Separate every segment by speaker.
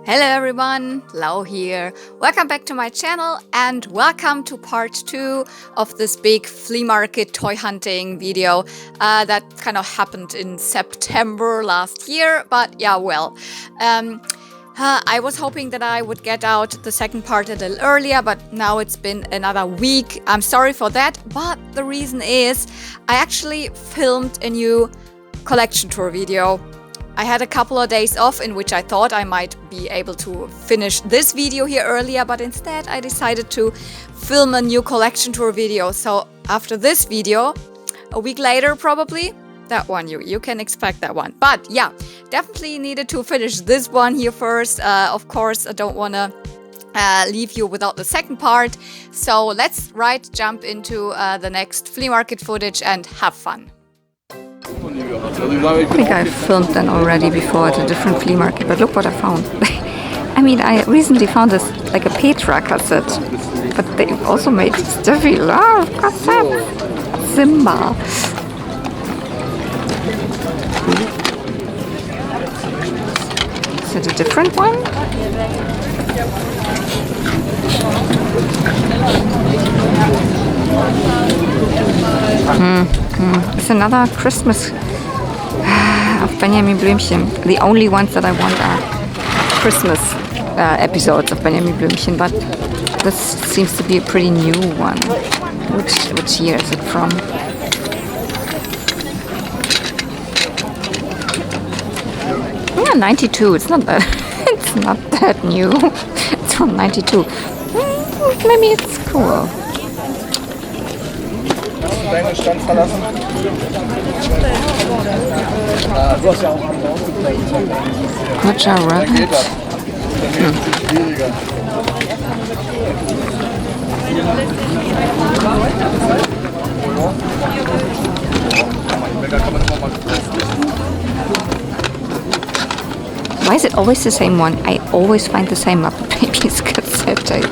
Speaker 1: Hello everyone, Lau here. Welcome back to my channel and welcome to part 2 of this big flea market toy hunting video that kind of happened in September last year, but yeah, well. I was hoping that I would get out the second part a little earlier, but now it's been another week. I'm sorry for that, but the reason is I actually filmed a new collection tour video. I had a couple of days off in which I thought I might be able to finish this video here earlier, but instead I decided to film a new collection tour video. So after this video, a week later probably, that one you can expect that one. But yeah, definitely needed to finish this one here first. Of course, I don't want to leave you without the second part. So let's jump into the next flea market footage and have fun. I think I filmed them already before at a different flea market, but look what I found. I mean, I recently found this, like a Petra cassette, but they also made Steffi Love cassette. Simba. Is it a different one? It's another Christmas of Benjamin Blümchen. The only ones that I want are Christmas episodes of Benjamin Blümchen, but this seems to be a pretty new one. Which year is it from? Yeah, 92. It's not that. It's not that new. It's from 92. Maybe it's cool.
Speaker 2: Deinen Stand verlassen? Du hast ja auch
Speaker 1: Roger Rabbit. Why is it always the same one? I always find the same Muppet Babies cassette tape.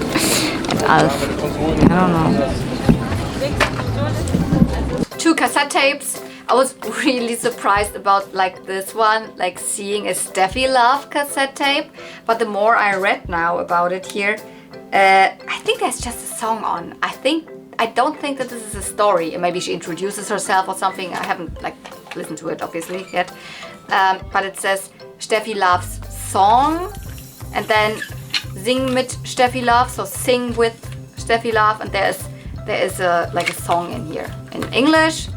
Speaker 1: And Alf. I don't know. 2 cassette tapes. I was really surprised about like this one, like seeing a Steffi Love cassette tape. But the more I read now about it here, I think there's just a song on. I don't think that this is a story. Maybe she introduces herself or something. I haven't like listened to it obviously yet. But it says Steffi Love's song, and then sing mit Steffi Love, so sing with Steffi Love, and there is like a song in here in English.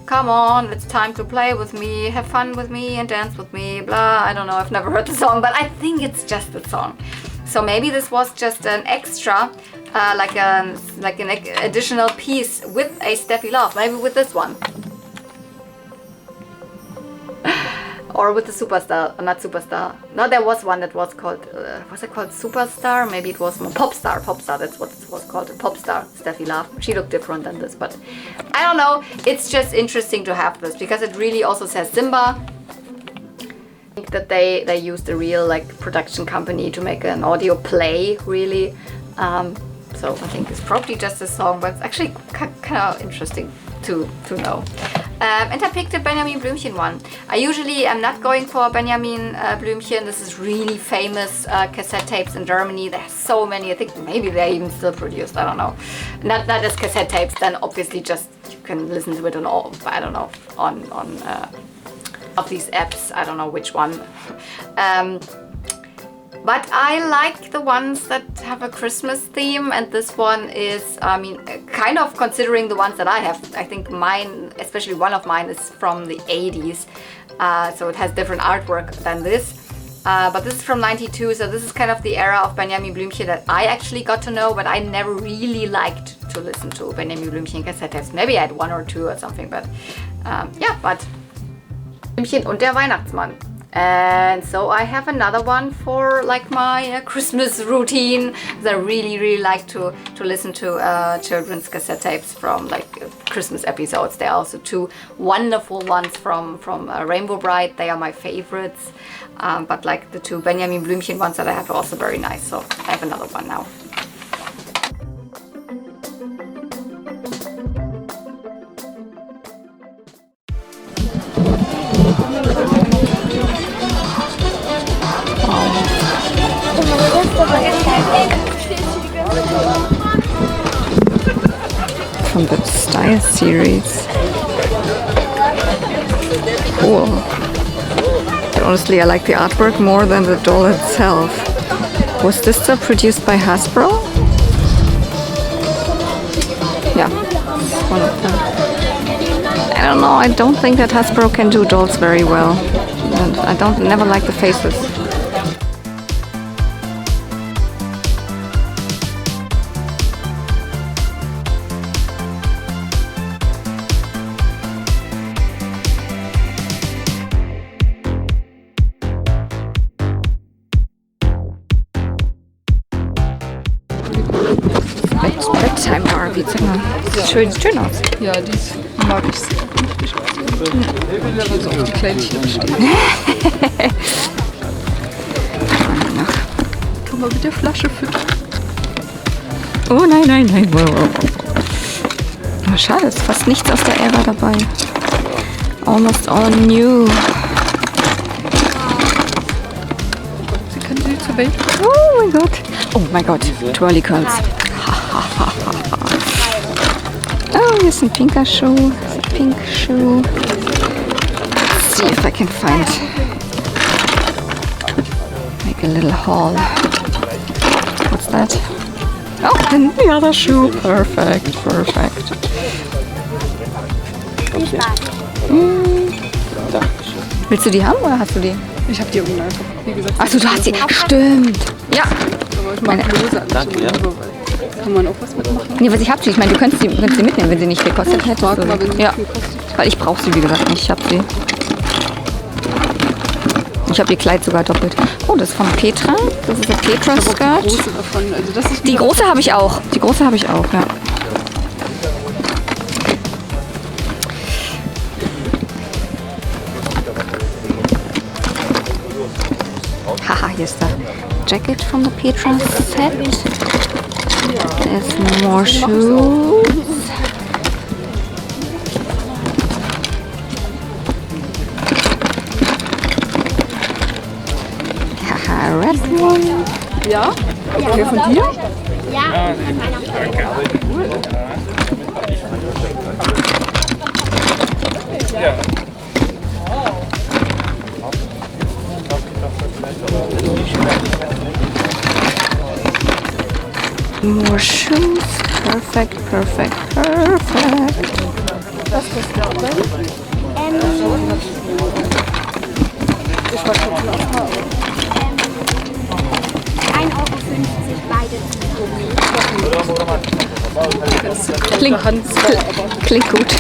Speaker 1: Come on, it's time to play with me, have fun with me and dance with me, blah. I don't know, I've never heard the song, but I think it's just the song. So maybe this was just an extra, like an additional piece with a Steffi Love, maybe with this one. Or with the Superstar, not Superstar. No, there was one that was called, was it called Superstar? Maybe it was more Popstar, that's what it was called, Popstar, Steffi Love. She looked different than this, but I don't know. It's just interesting to have this, because it really also says Simba. I think that they used a real like production company to make an audio play, really. So I think it's probably just a song, but it's actually kind of interesting to know. And I picked a Benjamin Blümchen one. I usually am not going for Benjamin Blümchen. This is really famous cassette tapes in Germany. There's so many. I think maybe they're even still produced. I don't know. Not as cassette tapes. Then obviously just you can listen to it on all. I don't know on of these apps. I don't know which one. But I like the ones that have a Christmas theme, and this one is, I mean, kind of considering the ones that I have. I think mine, especially one of mine, is from the 80s, so it has different artwork than this. But this is from 92, so this is kind of the era of Benjamin Blümchen that I actually got to know, but I never really liked to listen to Benjamin Blümchen cassette tapes. Maybe I had 1 or 2 or something, but yeah, but Blümchen und der Weihnachtsmann. And so I have another one for like my Christmas routine. I really like to listen to children's cassette tapes from like Christmas episodes. There are also 2 wonderful ones from Rainbow Bright. They are my favorites. But like the 2 Benjamin Blümchen ones that I have are also very nice. So I have another one now. from the Style series. Cool. But honestly, I like the artwork more than the doll itself. Was this still produced by Hasbro? Yeah, one of them. I don't know, I don't think that Hasbro can do dolls very well. And I never like the faces. Bedtime Barbie, sag mal. Sieht schön aus.
Speaker 3: Ja, die mag ich sehr. Also auf die Kleidchen stehen. Kann man mit der Flasche füttern.
Speaker 1: Oh nein, nein, nein. Oh, schade, ist fast nichts aus der Ära dabei. Almost all new.
Speaker 3: Sie können sie zur Welt.
Speaker 1: Oh mein Gott. Oh mein Gott. Twirly Curls. Oh, here's some pinker shoe. It's a pink shoe. Let's see if I can find. Make a little haul. What's that? Oh, and the other shoe. Perfect, perfect. Willst du die haben oder hast du die?
Speaker 3: Ich habe die unten einfach, wie gesagt.
Speaker 1: Achso, du hast sie. Stimmt. Ja.
Speaker 3: Aber ich mag Lose an. Danke, ja. Kann man auch was mitmachen?
Speaker 1: Nee, was ich hab sie. Ich meine, du könntest sie mitnehmen, wenn sie nicht gekostet hätte.
Speaker 3: Mal, wenn sie
Speaker 1: ja.
Speaker 3: viel kostet.
Speaker 1: Weil ich brauche sie, wie gesagt, nicht. Ich habe sie. Ich habe ihr Kleid sogar doppelt. Oh, das ist von Petra. Das ist der Petra-Skirt.
Speaker 3: Die große davon. Also das ist
Speaker 1: die große habe ich auch. Die große habe ich auch, ja. Haha, hier ist der Jacket from the Petra set. There's more shoes. Haha, red one.
Speaker 3: Ja? Okay, von dir?
Speaker 4: Ja, von meiner Freundin.
Speaker 1: More shoes. Perfect, perfect, perfect.
Speaker 3: Das kostet auch, ne? Ich war schon klar.
Speaker 4: 1,50 € beide.
Speaker 1: Klingt gut.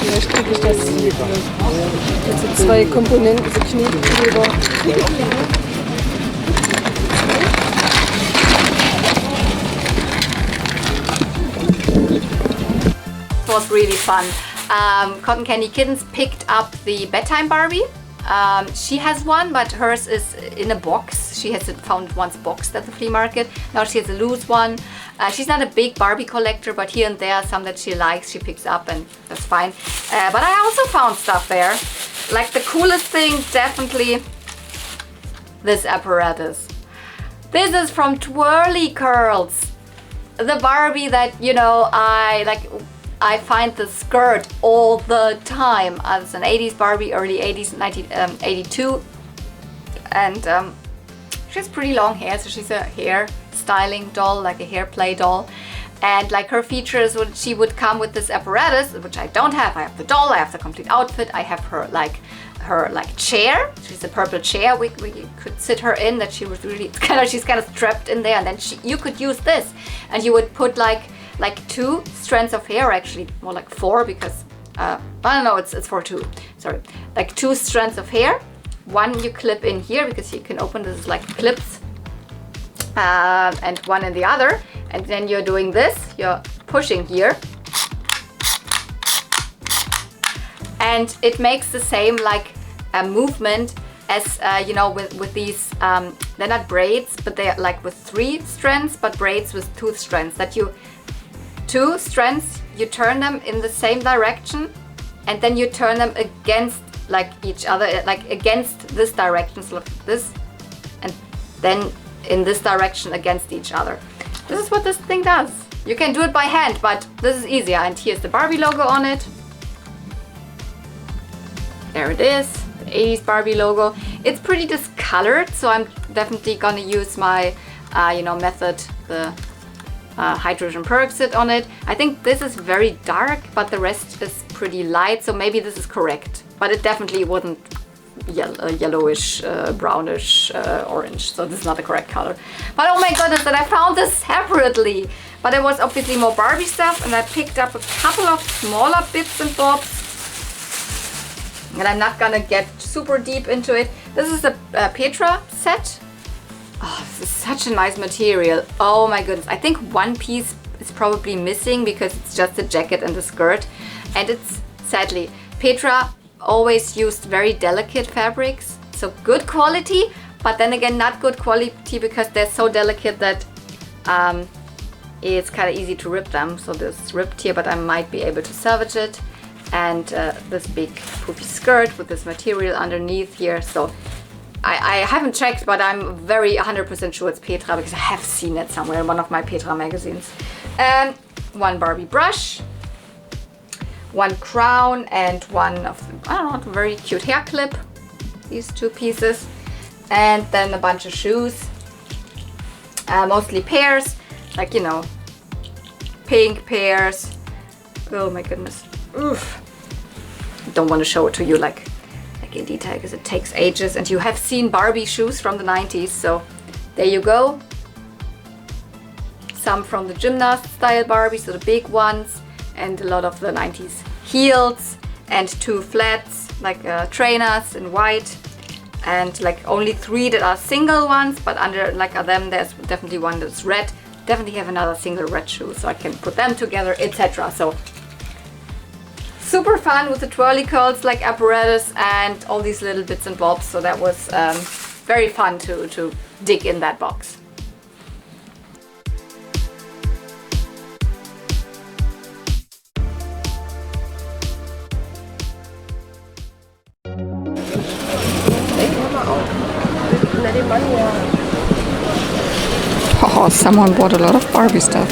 Speaker 3: Vielleicht kriege ich das. Diese zwei Komponenten, diese Knebelkleber.
Speaker 1: Was really fun. Cotton Candy Kittens picked up the Bedtime Barbie. She has one, but hers is in a box. She has found once boxed at the flea market. Now she has a loose one. She's not a big Barbie collector, but here and there, some that she likes, she picks up, and that's fine. But I also found stuff there. Like the coolest thing, definitely this apparatus. This is from Twirly Curls. The Barbie that, you know, I find the skirt all the time. It's an 80s Barbie, early 80s, 1982. And she has pretty long hair, so she's a hair styling doll, like a hair play doll. And like her features, she would come with this apparatus, which I don't have. I have the doll, I have the complete outfit, I have her chair. She's a purple chair we could sit her in, that she was really, she's kind of strapped in there, and then you could use this. And you would put like 2 strands of hair, actually more like 4, because I don't know, it's for 2, sorry, like 2 strands of hair. One you clip in here, because you can open this like clips, and one in the other, and then you're doing this, you're pushing here, and it makes the same like movement as you know, with these they're not braids, but they're like with 3 strands, but braids with 2 strands, that you 2 strands, you turn them in the same direction, and then you turn them against like each other, like against this direction, so look at this, and then in this direction against each other. This is what this thing does. You can do it by hand, but this is easier. And here's the Barbie logo on it. There it is, the 80s Barbie logo. It's pretty discolored, so I'm definitely gonna use my, method, the hydrogen peroxide on it. I think this is very dark, but the rest is pretty light, so maybe this is correct. But it definitely wasn't yellowish, brownish, orange, so this is not the correct color. But oh my goodness, that I found this separately. But there was obviously more Barbie stuff, and I picked up a couple of smaller bits and bobs. And I'm not gonna get super deep into it. This is a Petra set. Oh, this is such a nice material. Oh my goodness. I think one piece is probably missing because it's just the jacket and the skirt. And it's, sadly, Petra always used very delicate fabrics. So good quality, but then again, not good quality because they're so delicate that it's kind of easy to rip them. So this is ripped here, but I might be able to salvage it. And this big poofy skirt with this material underneath here. So I haven't checked, but I'm very 100% sure it's Petra because I have seen it somewhere in one of my Petra magazines. And one Barbie brush, one crown, and one of the, I don't know, very cute hair clip. These two pieces. And then a bunch of shoes, mostly pairs, like, pink pairs. Oh my goodness. Oof. Don't want to show it to you like in detail because it takes ages, and you have seen Barbie shoes from the 90s, so there you go. Some from the gymnast style Barbie, so the big ones, and a lot of the 90s heels, and two flats like trainers in white, and like only 3 that are single ones, but under like them there's definitely one that's red. Definitely have another single red shoe, so I can put them together, etc. So super fun with the twirly curls like apparatus and all these little bits and bobs. So that was very fun to dig in that box. Oh, someone bought a lot of Barbie stuff.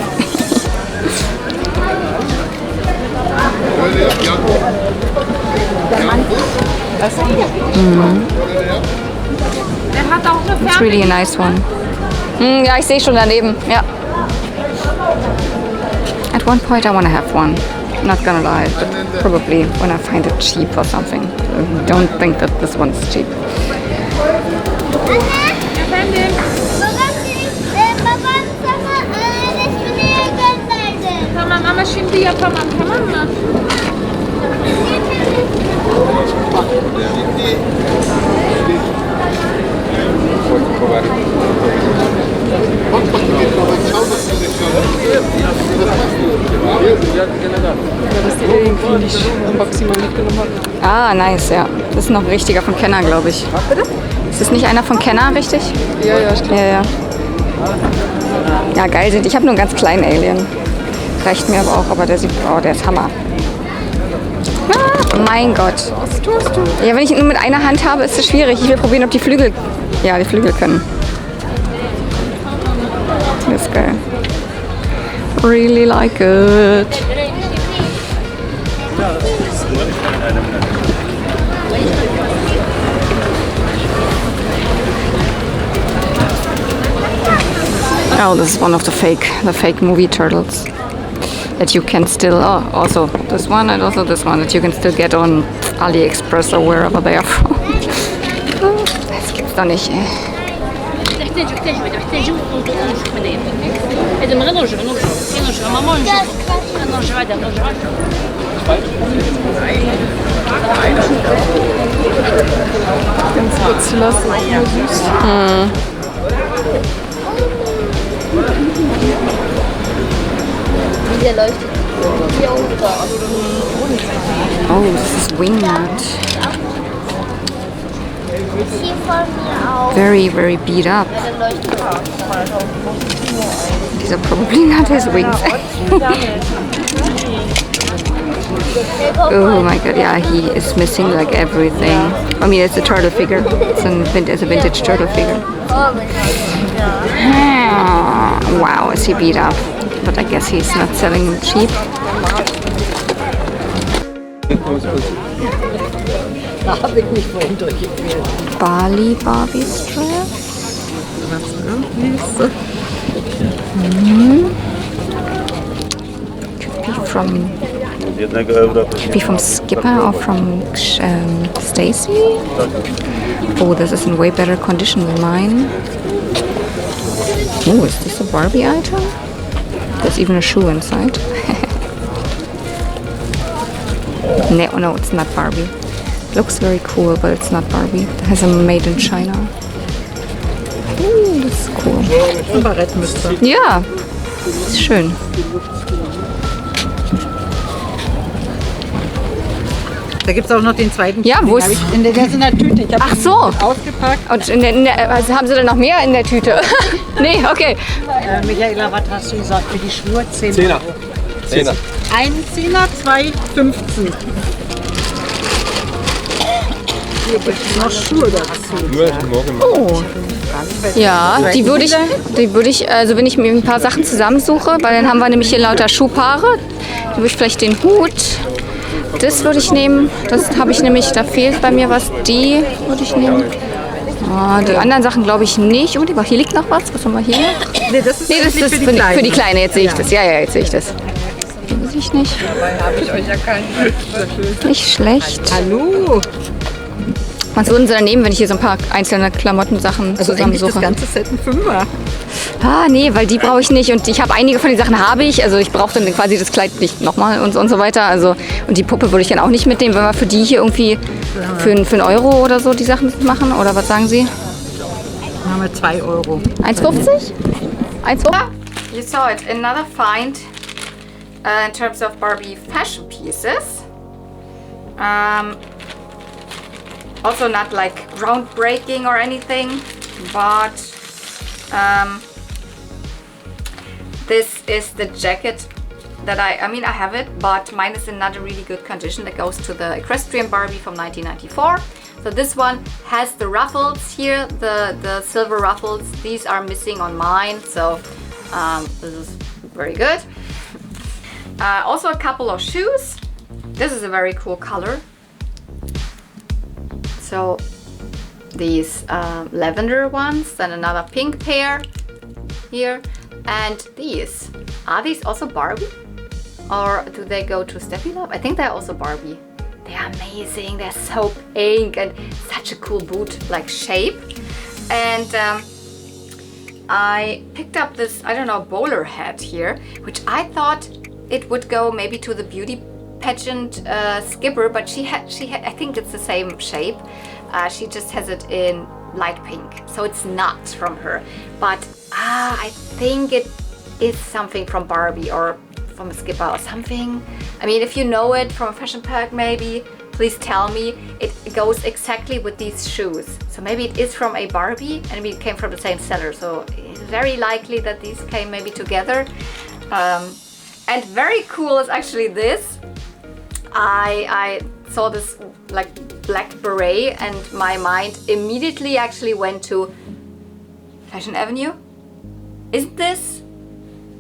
Speaker 1: It's really a nice one. Ja, ich sehe schon daneben. Ja. At one point I want to have one. I'm not gonna lie, but probably when I find it cheap or something. Don't think that this one's cheap.
Speaker 3: Tamam ama şimdi yapamam, tamam mı?
Speaker 1: Ah, nice, ja. Das ist noch ein richtiger von Kenner, glaube ich. Bitte? Ist das nicht einer von Kenner, richtig?
Speaker 3: Ja, ja, stimmt.
Speaker 1: Ja. Ja, geil sind. Ich habe nur einen ganz kleinen Alien. Reicht mir aber auch, aber der sieht, oh, der ist Hammer. Ah, mein Gott.
Speaker 3: Was tust du?
Speaker 1: Ja, wenn ich ihn nur mit einer Hand habe, ist es schwierig. Ich will probieren, ob die Flügel können. Das ist geil. Really like it. Oh, this is one of the fake movie turtles that you can still, also this one and also this one that you can still get on AliExpress or wherever they are from. Das gibt's doch nicht, ey.
Speaker 3: Ganz kurz lassen, nur süß.
Speaker 4: Der leuchtet hier unter.
Speaker 1: Oh, this is wingnut.
Speaker 4: Hier vor mir auch.
Speaker 1: Very, very beat up.
Speaker 4: Der leuchtet auch.
Speaker 1: These are probably not his wings. Oh my god, yeah, he is missing like everything. I mean, it's a turtle figure. It's a vintage turtle figure.
Speaker 4: Oh mein Gott.
Speaker 1: Wow, is he beat up? But I guess he's not selling them cheap. Bali Barbie strap. Could be from Skipper or from Stacy. Oh, this is in way better condition than mine. Oh, is this a Barbie item? There's even a shoe inside. No, it's not Barbie. Looks very cool, but it's not Barbie. It has a made in China. Ooh, das ist cool. Ja, ist schön.
Speaker 5: Da gibt es auch noch den zweiten.
Speaker 1: Ja, wo ist?
Speaker 5: Der ist in der Tüte. Ich
Speaker 1: Ach so.
Speaker 5: Ausgepackt.
Speaker 1: Und also haben Sie denn noch mehr in der Tüte? Nee, okay.
Speaker 5: Michaela, was hast du gesagt für die Schuhe? 10
Speaker 2: Zehner.
Speaker 5: Euro.
Speaker 2: Zehner.
Speaker 5: Ein Zehner, 2,15. Hier gibt es noch Schuhe dazu.
Speaker 1: Oh. Ja, die würde ich, also wenn ich mir ein paar Sachen zusammensuche, weil dann haben wir nämlich hier lauter Schuhpaare. Dann würde ich vielleicht den Hut. Das würde ich nehmen. Das habe ich nämlich, da fehlt bei mir was. Die würde ich nehmen. Oh, die anderen Sachen glaube ich nicht. Oh, hier liegt noch was. Was haben wir hier?
Speaker 5: Nee, das ist
Speaker 1: für die Kleine. Jetzt sehe ich das. Ja, jetzt sehe ich das. Weiß ich nicht. Nicht schlecht.
Speaker 5: Hallo.
Speaker 1: Was würden Sie dann nehmen, wenn ich hier so ein paar einzelne Klamottensachen zusammensuche?
Speaker 5: Das ganze Set ein Fünfer.
Speaker 1: Ah, nee, weil die brauche ich nicht. Und ich habe einige von den Sachen habe ich. Also ich brauche dann quasi das Kleid nicht nochmal und so weiter. Also, und die Puppe würde ich dann auch nicht mitnehmen, wenn wir für die hier irgendwie für einen Euro oder so die Sachen machen. Oder was sagen Sie?
Speaker 5: Dann haben wir 2 Euro.
Speaker 1: 1,50? 1,50? You saw it. Another find in terms of Barbie fashion pieces. Also not like groundbreaking or anything, but this is the jacket that I have it, but mine is in not a really good condition. That goes to the Equestrian Barbie from 1994. So this one has the ruffles here, the silver ruffles. These are missing on mine, so this is very good. Also a couple of shoes. This is a very cool color. So these lavender ones, then another pink pair here, and these. Are these also Barbie? Or do they go to Steffi Love? I think they're also Barbie. They're amazing, they're so pink and such a cool boot-like shape. And I picked up this, I don't know, bowler hat here, which I thought it would go maybe to the beauty pageant Skipper, but she had I think it's the same shape. She just has it in light pink, so it's not from her. But I think it is something from Barbie or from a Skipper or something. I mean, if you know it from a fashion pack, maybe please tell me. It goes exactly with these shoes, so maybe it is from a Barbie and maybe it came from the same seller. So it's very likely that these came maybe together. And very cool is actually this. I saw this like black beret and my mind immediately actually went to Fashion Avenue. Isn't this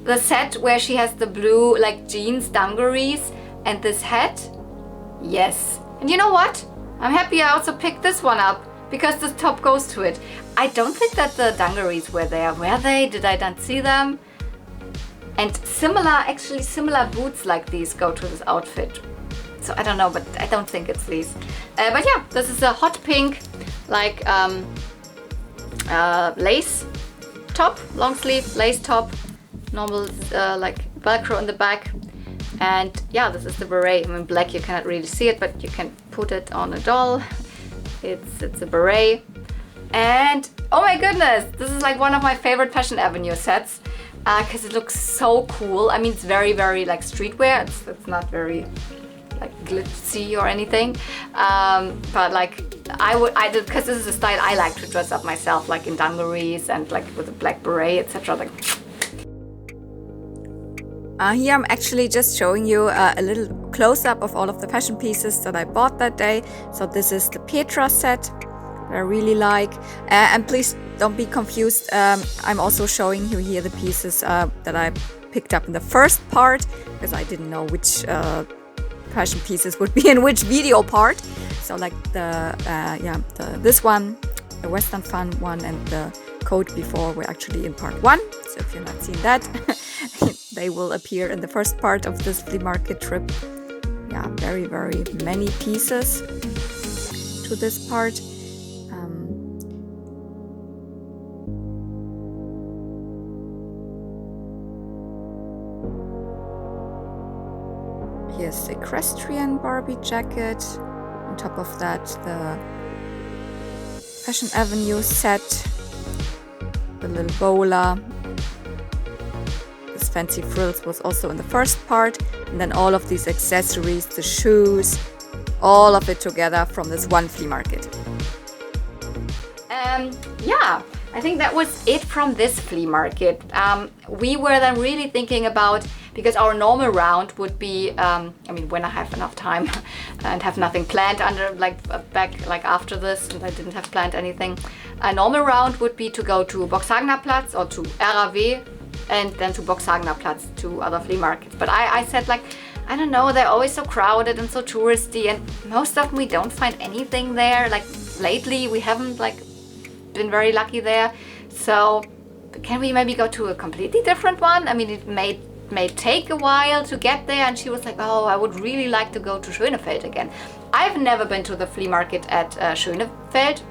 Speaker 1: the set where she has the blue like jeans dungarees and this hat? Yes. And you know what? I'm happy I also picked this one up because this top goes to it. I don't think that the dungarees were there. Were they? Did I not see them? And similar boots like these go to this outfit. So I don't know, but I don't think it's these. But yeah, this is a hot pink, like lace top, long sleeve lace top, normal like Velcro in the back. And yeah, this is the beret. I mean, black, you cannot really see it, but you can put it on a doll. It's a beret. And oh my goodness, this is like one of my favorite Fashion Avenue sets because it looks so cool. I mean, it's very, very like streetwear. It's not very like glitzy or anything, but like I did because this is a style I like to dress up myself, like in dungarees and like with a black beret, etc. Like. Here I'm actually just showing you a little close-up of all of the fashion pieces that I bought that day. So this is the Petra set, that I really like. And please don't be confused. I'm also showing you here the pieces that I picked up in the first part, because I didn't know which fashion pieces would be in which video part. So like this one, the Western Fun one, and the coat before were actually in part 1. So if you're not seeing that, they will appear in the first part of this flea market trip. Yeah, very, very many pieces to this part. Here's the equestrian Barbie jacket. On top of that, the Fashion Avenue set, the little bowler. This fancy frills was also in the first part, and then all of these accessories, the shoes, all of it together from this one flea market. Yeah, I think that was it from this flea market. We were then really thinking about, because our normal round would be, I mean, when I have enough time and have nothing planned back after this, and I didn't have planned anything, a normal round would be to go to Boxhagener Platz or to RAW, and then to Boxhagener Platz, to other flea markets. But I said, like, I don't know, they're always so crowded and so touristy, and most of them we don't find anything there. Like lately we haven't been very lucky there. So can we maybe go to a completely different one? I mean, it may take a while to get there. And she was like, oh, I would really like to go to Schönefeld again. I've never been to the flea market at Schönefeld,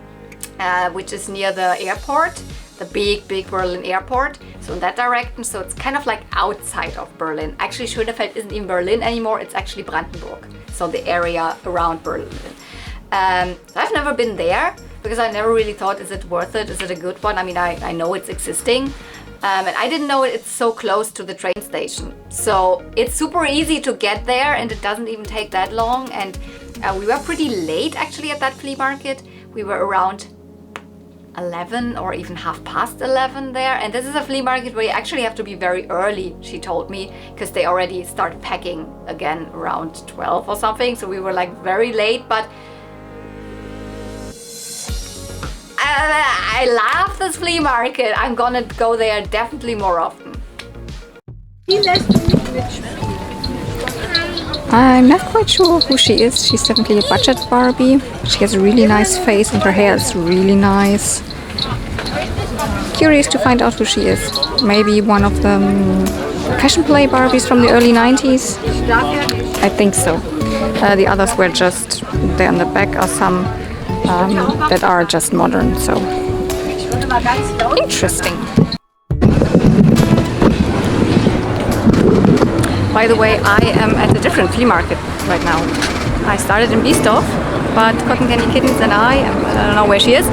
Speaker 1: which is near the airport, the big Berlin airport. So in that direction, so it's kind of like outside of Berlin. Actually, Schönefeld isn't even Berlin anymore, it's actually Brandenburg. So the area around Berlin. So I've never been there, because I never really thought, is it worth it? Is it a good one? I mean, I know it's existing. And I didn't know it's so close to the train station. So it's super easy to get there, and it doesn't even take that long. And we were pretty late actually at that flea market. We were around 11 or even 11:30 there. And this is a flea market where you actually have to be very early, she told me, because they already start packing again around 12 or something. So we were like very late, but I love this flea market. I'm gonna go there definitely more often. I'm not quite sure who she is. She's definitely a budget Barbie. She has a really nice face and her hair is really nice. Curious to find out who she is. Maybe one of the fashion play Barbies from the early 90s? I think so. The others were just, there on the back are some that are just modern, so interesting. By the way, I am at a different flea market right now. I started in Biesdorf, but Cotton Candy Kittens and I don't know where she is,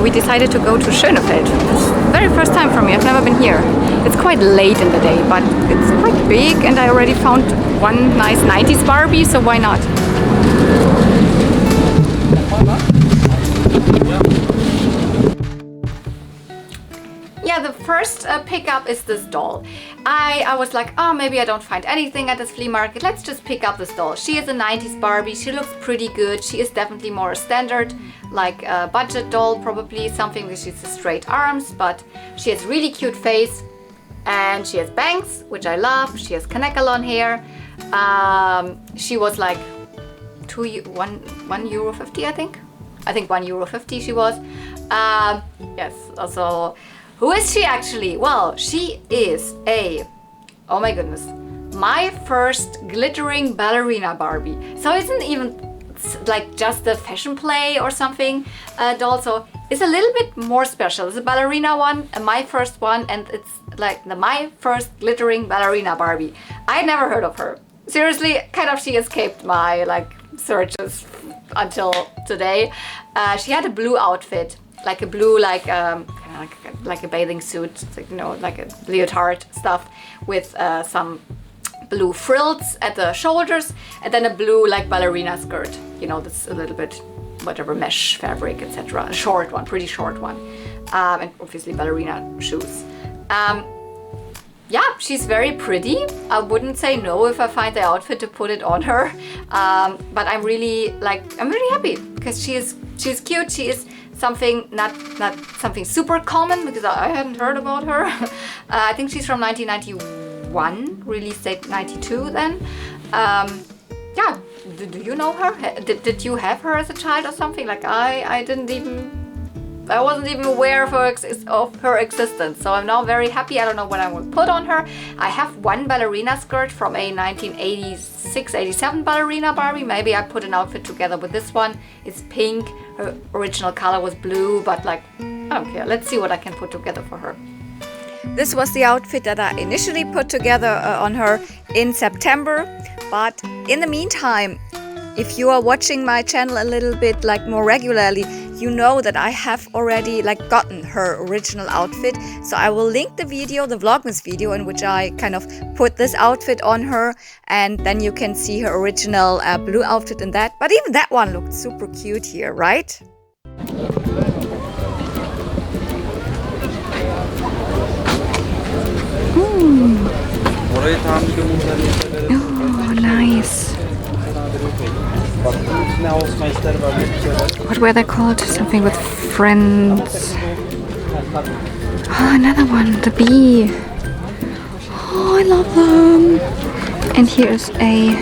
Speaker 1: we decided to go to Schönefeld. It's the very first time for me, I've never been here. It's quite late in the day, but it's quite big, and I already found one nice 90s Barbie, so why not? Yeah, the first pickup is this doll. I was like, oh, maybe I don't find anything at this flea market. Let's just pick up this doll. She is a 90s Barbie. She looks pretty good. She is definitely more standard, like a budget doll, probably something with she's straight arms, but she has really cute face, and she has bangs, which I love. She has Kaneka hair. She was like €1.50, I think. I think €1.50 she was. Yes, also. Who is she actually? Well, she is oh my goodness, my first Glitterin Ballerina Barbie. So it isn't even like just a fashion play or something doll, so it's a little bit more special. It's a ballerina one, my first one, and it's like my first Glitterin Ballerina Barbie. I never heard of her. Seriously, kind of she escaped my searches until today. She had a blue outfit, like a blue like a bathing suit, like a leotard stuff with some blue frills at the shoulders, and then a blue like ballerina skirt, that's a little bit whatever mesh fabric, etc. A short one, pretty short one, and obviously ballerina shoes. Yeah, she's very pretty. I wouldn't say no if I find the outfit to put it on her, but I'm really happy because she's cute. She is something not something super common, because I hadn't heard about her. I think she's from 1991, released date 92 then. Yeah, do you know her? Did you have her as a child or something? Like I wasn't even aware of her existence. So I'm now very happy. I don't know what I will put on her. I have one ballerina skirt from a 1986-87 Ballerina Barbie. Maybe I put an outfit together with this one. It's pink. Her original color was blue, but like, I don't care. Let's see what I can put together for her. This was the outfit that I initially put together on her in September. But in the meantime, if you are watching my channel a little bit like more regularly, you know that I have already like gotten her original outfit. So I will link the video, the Vlogmas video, in which I kind of put this outfit on her, and then you can see her original blue outfit in that. But even that one looked super cute here, right? Oh, nice. What were they called? Something with friends. Oh, another one, the bee. Oh, I love them. And here's a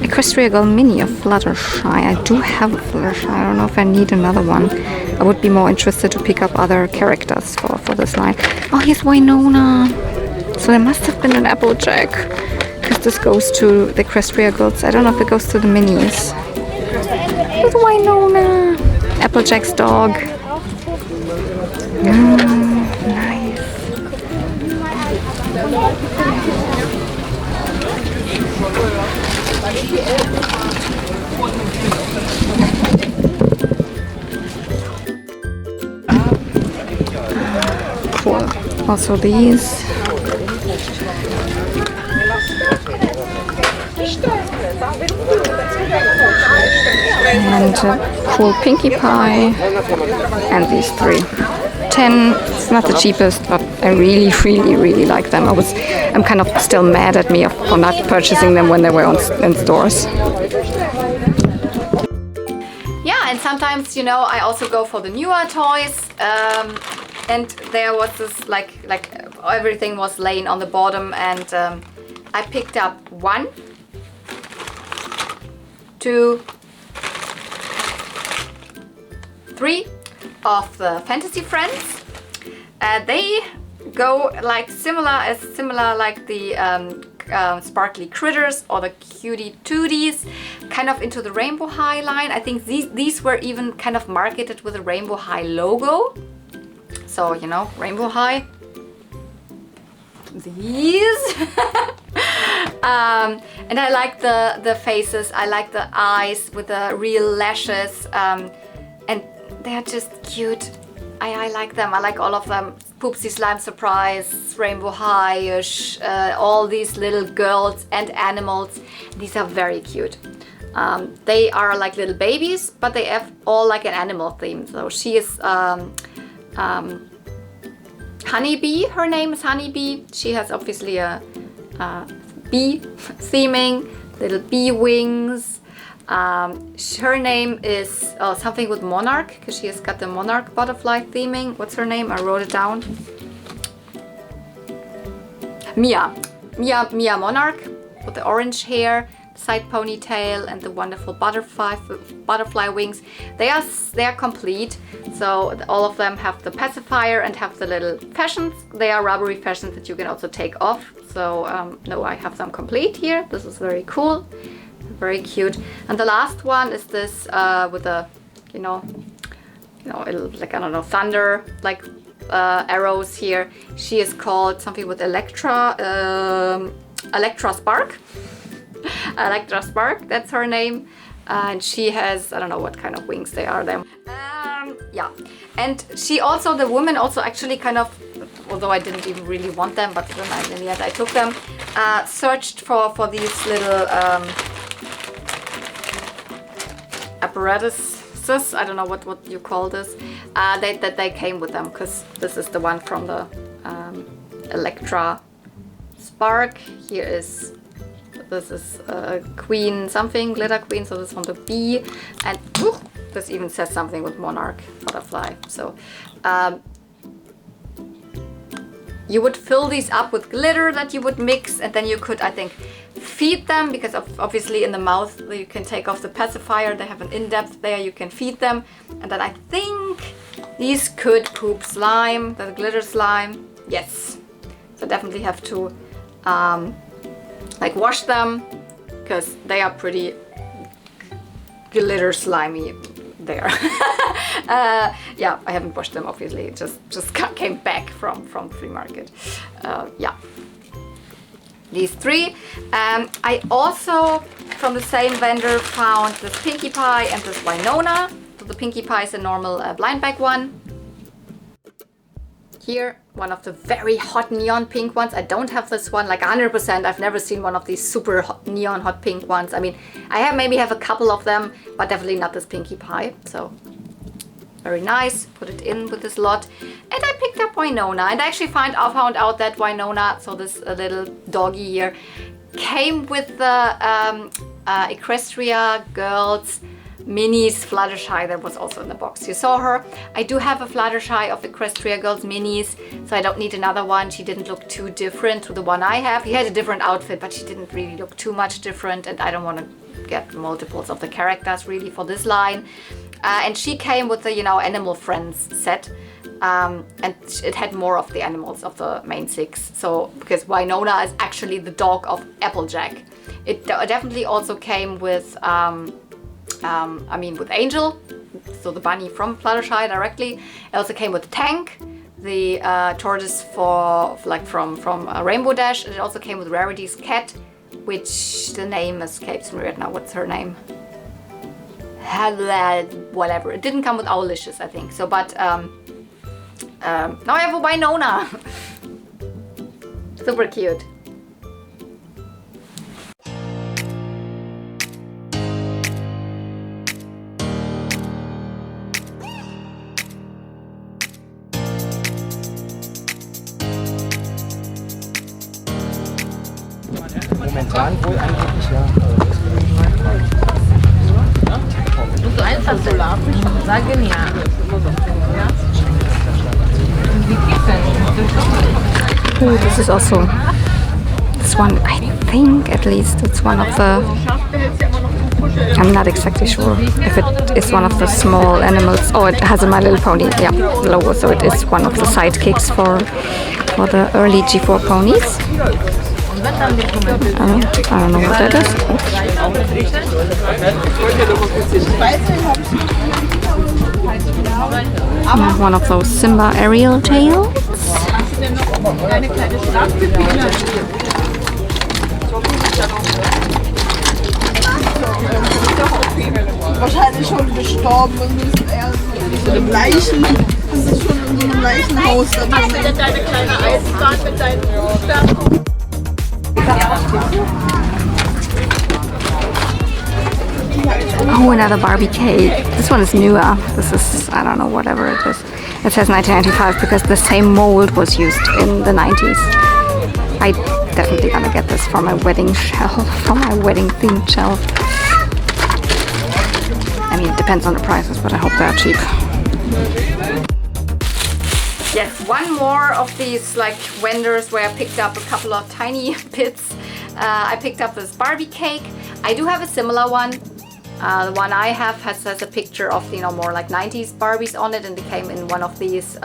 Speaker 1: Equestria Girl Mini of Fluttershy. I do have a Fluttershy. I don't know if I need another one. I would be more interested to pick up other characters for this line. Oh, here's Winona. So there must have been an Applejack, because this goes to the Equestria Girls. I don't know if it goes to the minis. It's Winona, Applejack's dog. Nice. Cool. Also these. And a cool Pinkie Pie, and these three. 10, it's not the cheapest, but I really, really, really like them. I'm kind of still mad at me for not purchasing them when they were in stores. Yeah, and sometimes, you know, I also go for the newer toys. And there was this, like everything was laying on the bottom, and I picked up 1, 2, 3 of the Fantasy Friends. They go like similar like the Sparkly Critters or the Cutie Tooties, kind of into the Rainbow High line. I think these were even kind of marketed with a Rainbow High logo. So, you know, Rainbow High. These. And I like the faces. I like the eyes with the real lashes. And they're just cute. I like them. I like all of them. Poopsie Slime Surprise, Rainbow High-ish, all these little girls and animals. These are very cute. They are like little babies, but they have all like an animal theme. So she is Honeybee. Her name is Honeybee. She has obviously a bee theming, little bee wings. Her name is something with monarch, because she has got the monarch butterfly theming. What's her name? I wrote it down. Mia Monarch, with the orange hair, side ponytail, and the wonderful butterfly wings. They are complete. So all of them have the pacifier and have the little fashions. They are rubbery fashions that you can also take off. So no, I have them complete here. This is very cool. Very cute. And the last one is this with a, you know, like, I don't know, thunder, like arrows here. She is called something with Electra Spark. Electra Spark, that's her name. And she has, I don't know what kind of wings they are then. Yeah. And she also, the woman also actually kind of, although I didn't even really want them, but then in the end I took them, searched for these little apparatuses, I don't know what you call this, that they came with them, because this is the one from the Electra Spark. This is Queen something, Glitter Queen, so this is from the bee, and the this even says something with monarch butterfly. So you would fill these up with glitter that you would mix, and then you could, I think, feed them, because obviously in the mouth you can take off the pacifier. They have an in-depth there, you can feed them, and then I think these could poop slime, the glitter slime. Yes, so definitely have to like wash them, because they are pretty glitter slimy there. Yeah, I haven't washed them obviously, it just came back from flea market. Yeah, these three. I also from the same vendor found this Pinkie Pie and this Winona. So the Pinkie Pie is a normal blind bag one. Here, one of the very hot neon pink ones. I don't have this one like 100%. I've never seen one of these super hot, neon hot pink ones. I mean, I maybe have a couple of them, but definitely not this Pinkie Pie. So very nice. Put it in with this lot. And I picked up Winona, and I actually found out that Winona, so this little doggy here, came with the Equestria Girls Minis Fluttershy that was also in the box. You saw her. I do have a Fluttershy of Equestria Girls Minis, so I don't need another one. She didn't look too different to the one I have. He had a different outfit, but she didn't really look too much different, and I don't want to get multiples of the characters really for this line. And she came with the, you know, Animal Friends set, and it had more of the animals of the main 6. So because Winona is actually the dog of Applejack. It definitely also came with I mean with Angel, so the bunny from Fluttershy directly. It also came with Tank, the tortoise from Rainbow Dash. And it also came with Rarity's cat, which the name escapes me right now. What's her name? Whatever. It didn't come with Owlicious, I think. So, but now I have a Winona. Super cute.
Speaker 2: Momentan wohl angeblich ja.
Speaker 5: So einfach Solarfisch, sagen ja.
Speaker 1: Oh, this is also this one. I think at least it's one of the. I'm not exactly sure if it is one of the small animals. Oh, it has a My Little Pony, yeah, logo. So it is one of the sidekicks for the early G4 ponies. I don't know what that is. One of those Simba Ariel tails.
Speaker 5: Wahrscheinlich schon gestorben und ist eher so im Leichen. Das ist schon in so einem Leichenhaus. Hast du denn deine kleine Eisenbahn mit deinen Buchstaben?
Speaker 1: Oh, another Barbie cake. This one is newer. This is, I don't know, whatever it is. It says 1995 because the same mold was used in the 90s. I definitely gonna get this for my wedding shelf, for my wedding themed shelf. I mean, it depends on the prices, but I hope they're cheap. Yes, one more of these like vendors where I picked up a couple of tiny bits. I picked up this Barbie cake. I do have a similar one. The one I have has a picture of, you know, more like 90s Barbies on it, and it came in one of these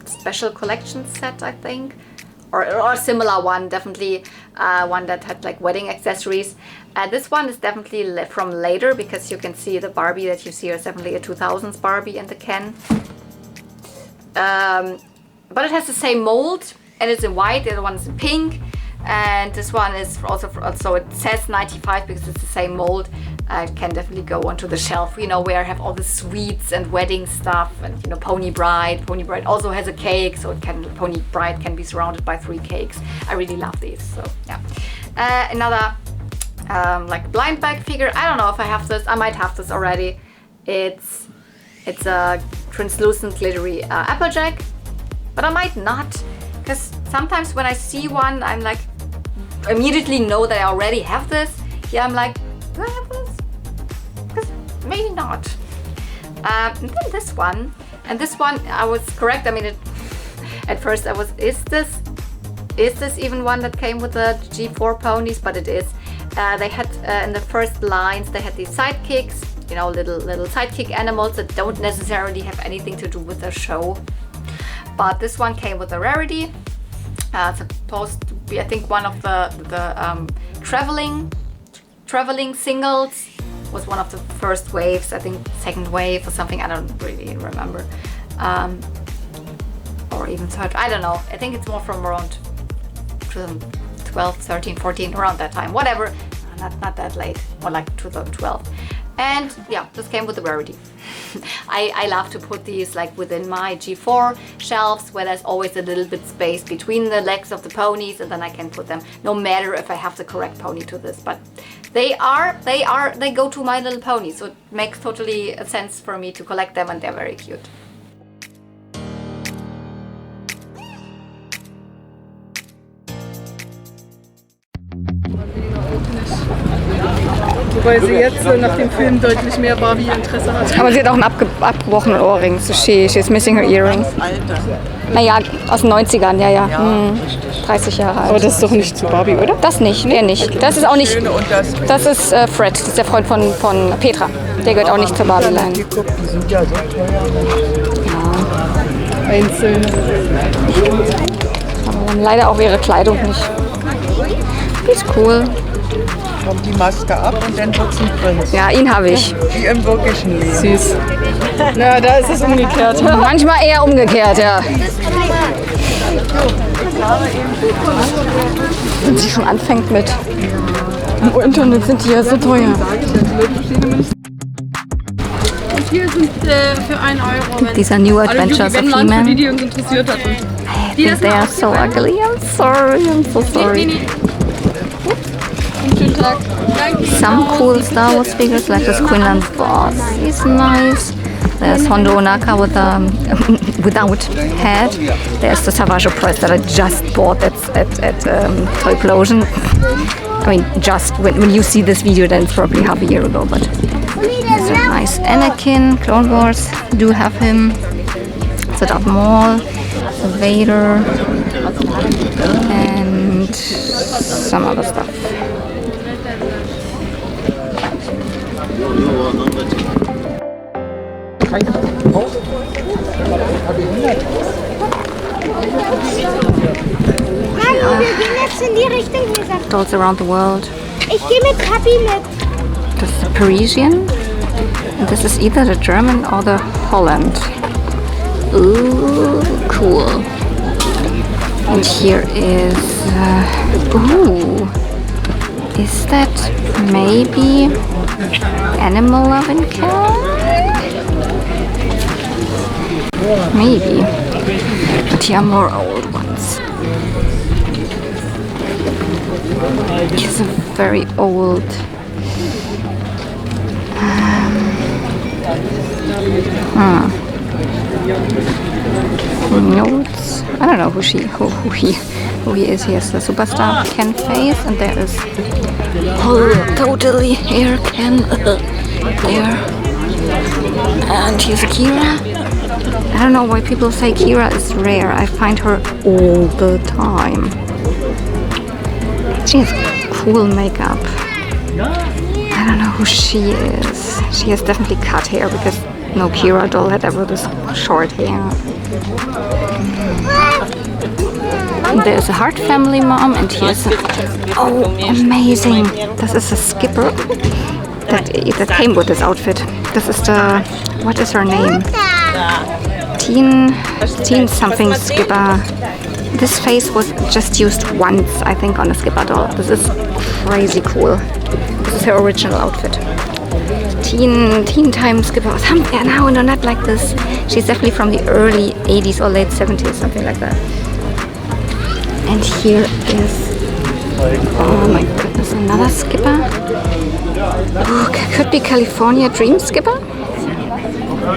Speaker 1: special collection set, I think. Or a similar one, definitely one that had like wedding accessories. This one is definitely from later, because you can see the Barbie that you see is definitely a 2000s Barbie in the can. But it has the same mold, and it's in white. The other one is in pink, and this one is also so it says 95 because it's the same mold. It can definitely go onto the shelf, you know, where I have all the sweets and wedding stuff, and you know, Pony Bride. Pony Bride also has a cake, so Pony Bride can be surrounded by 3 cakes. I really love these. So yeah, another like blind bag figure. I don't know if I have this. I might have this already. It's a translucent glittery Applejack, but I might not, because sometimes when I see one, I'm like immediately know that I already have this. Yeah, I'm like, do I have this? Because maybe not. And then this one, and this one I was correct. I mean, at first I was, is this even one that came with the G4 ponies? But it is. They had in the first lines they had these sidekicks, you know, little sidekick animals that don't necessarily have anything to do with the show. But this one came with a rarity. Supposed to be, I think, one of the traveling singles. Was one of the first waves, I think second wave or something, I don't really remember. Or even third, I don't know. I think it's more from around 2012, 13, 14, around that time, whatever. Not that late, more like 2012. And yeah, this came with a rarity. I love to put these like within my G4 shelves where there's always a little bit space between the legs of the ponies, and then I can put them no matter if I have the correct pony to this. But they go to My Little Pony, so it makes totally sense for me to collect them, and they're very cute.
Speaker 3: Wobei sie jetzt nach dem Film deutlich mehr Barbie-Interesse hat.
Speaker 1: Aber sie hat auch einen abgebrochenen Ohrring. So she's missing her earring. Naja, aus den 90ern, ja. 30 Jahre alt.
Speaker 3: Aber das ist doch nicht zu Barbie, oder?
Speaker 1: Das nicht, der nicht. Das ist auch nicht. Das ist Fred, das ist der Freund von Petra. Der gehört auch nicht zur Barbie-Line. Ja.
Speaker 3: Einzeln.
Speaker 1: Aber leider auch ihre Kleidung nicht. Die ist cool.
Speaker 6: Kommt die Maske ab und dann wird sie Prinz.
Speaker 1: Ja, ihn habe ich.
Speaker 6: Wie im wirklichen Leben.
Speaker 3: Süß. Na, da ist es umgekehrt.
Speaker 1: Manchmal eher umgekehrt, ja. Wenn sie schon anfängt mit im Internet sind die ja so teuer.
Speaker 3: Und hier sind für 1 Euro.
Speaker 1: These are new adventures of He-Man.
Speaker 3: Für die uns interessiert hatten.
Speaker 1: I think they are so ugly. I'm sorry. I'm so sorry. Some cool Star Wars figures like this Quinlan's boss. He's nice. There's Hondo Onaka with without head. There's the Savage Press that I just bought at Toyplosion. I mean, just when you see this video, then it's probably half a year ago. But there's a nice Anakin. Clone Wars do have him. The Darth Maul, the Vader, and some other stuff.
Speaker 4: Mami, wir gehen jetzt in die Richtung hier.
Speaker 1: Dolls around the world.
Speaker 4: Ich gehe mit Papi mit.
Speaker 1: This is the Parisian. And this is either the German or the Holland. Ooh, cool. And here is... ooh. Is that maybe Animal Loving Cat? Maybe. But here are more old ones. Here's a very old... notes. I don't know who he is. He has the superstar Ken face, and there is totally hair Ken there. And here's Kira. I don't know why people say Kira is rare. I find her all the time. She has cool makeup. I don't know who she is. She has definitely cut hair because no Kira doll had ever this short hair. And there's a Hart family mom, and here's a, oh, amazing! This is a skipper that came with this outfit. This is the, what is her name? Teen something skipper. This face was just used once, I think, on a skipper doll. This is crazy cool. This is her original outfit. Teen time skipper or something. Yeah, no, not like this. She's definitely from the early 80s or late 70s, something like that. And here is, oh my goodness, another skipper. Oh, could be California Dream Skipper.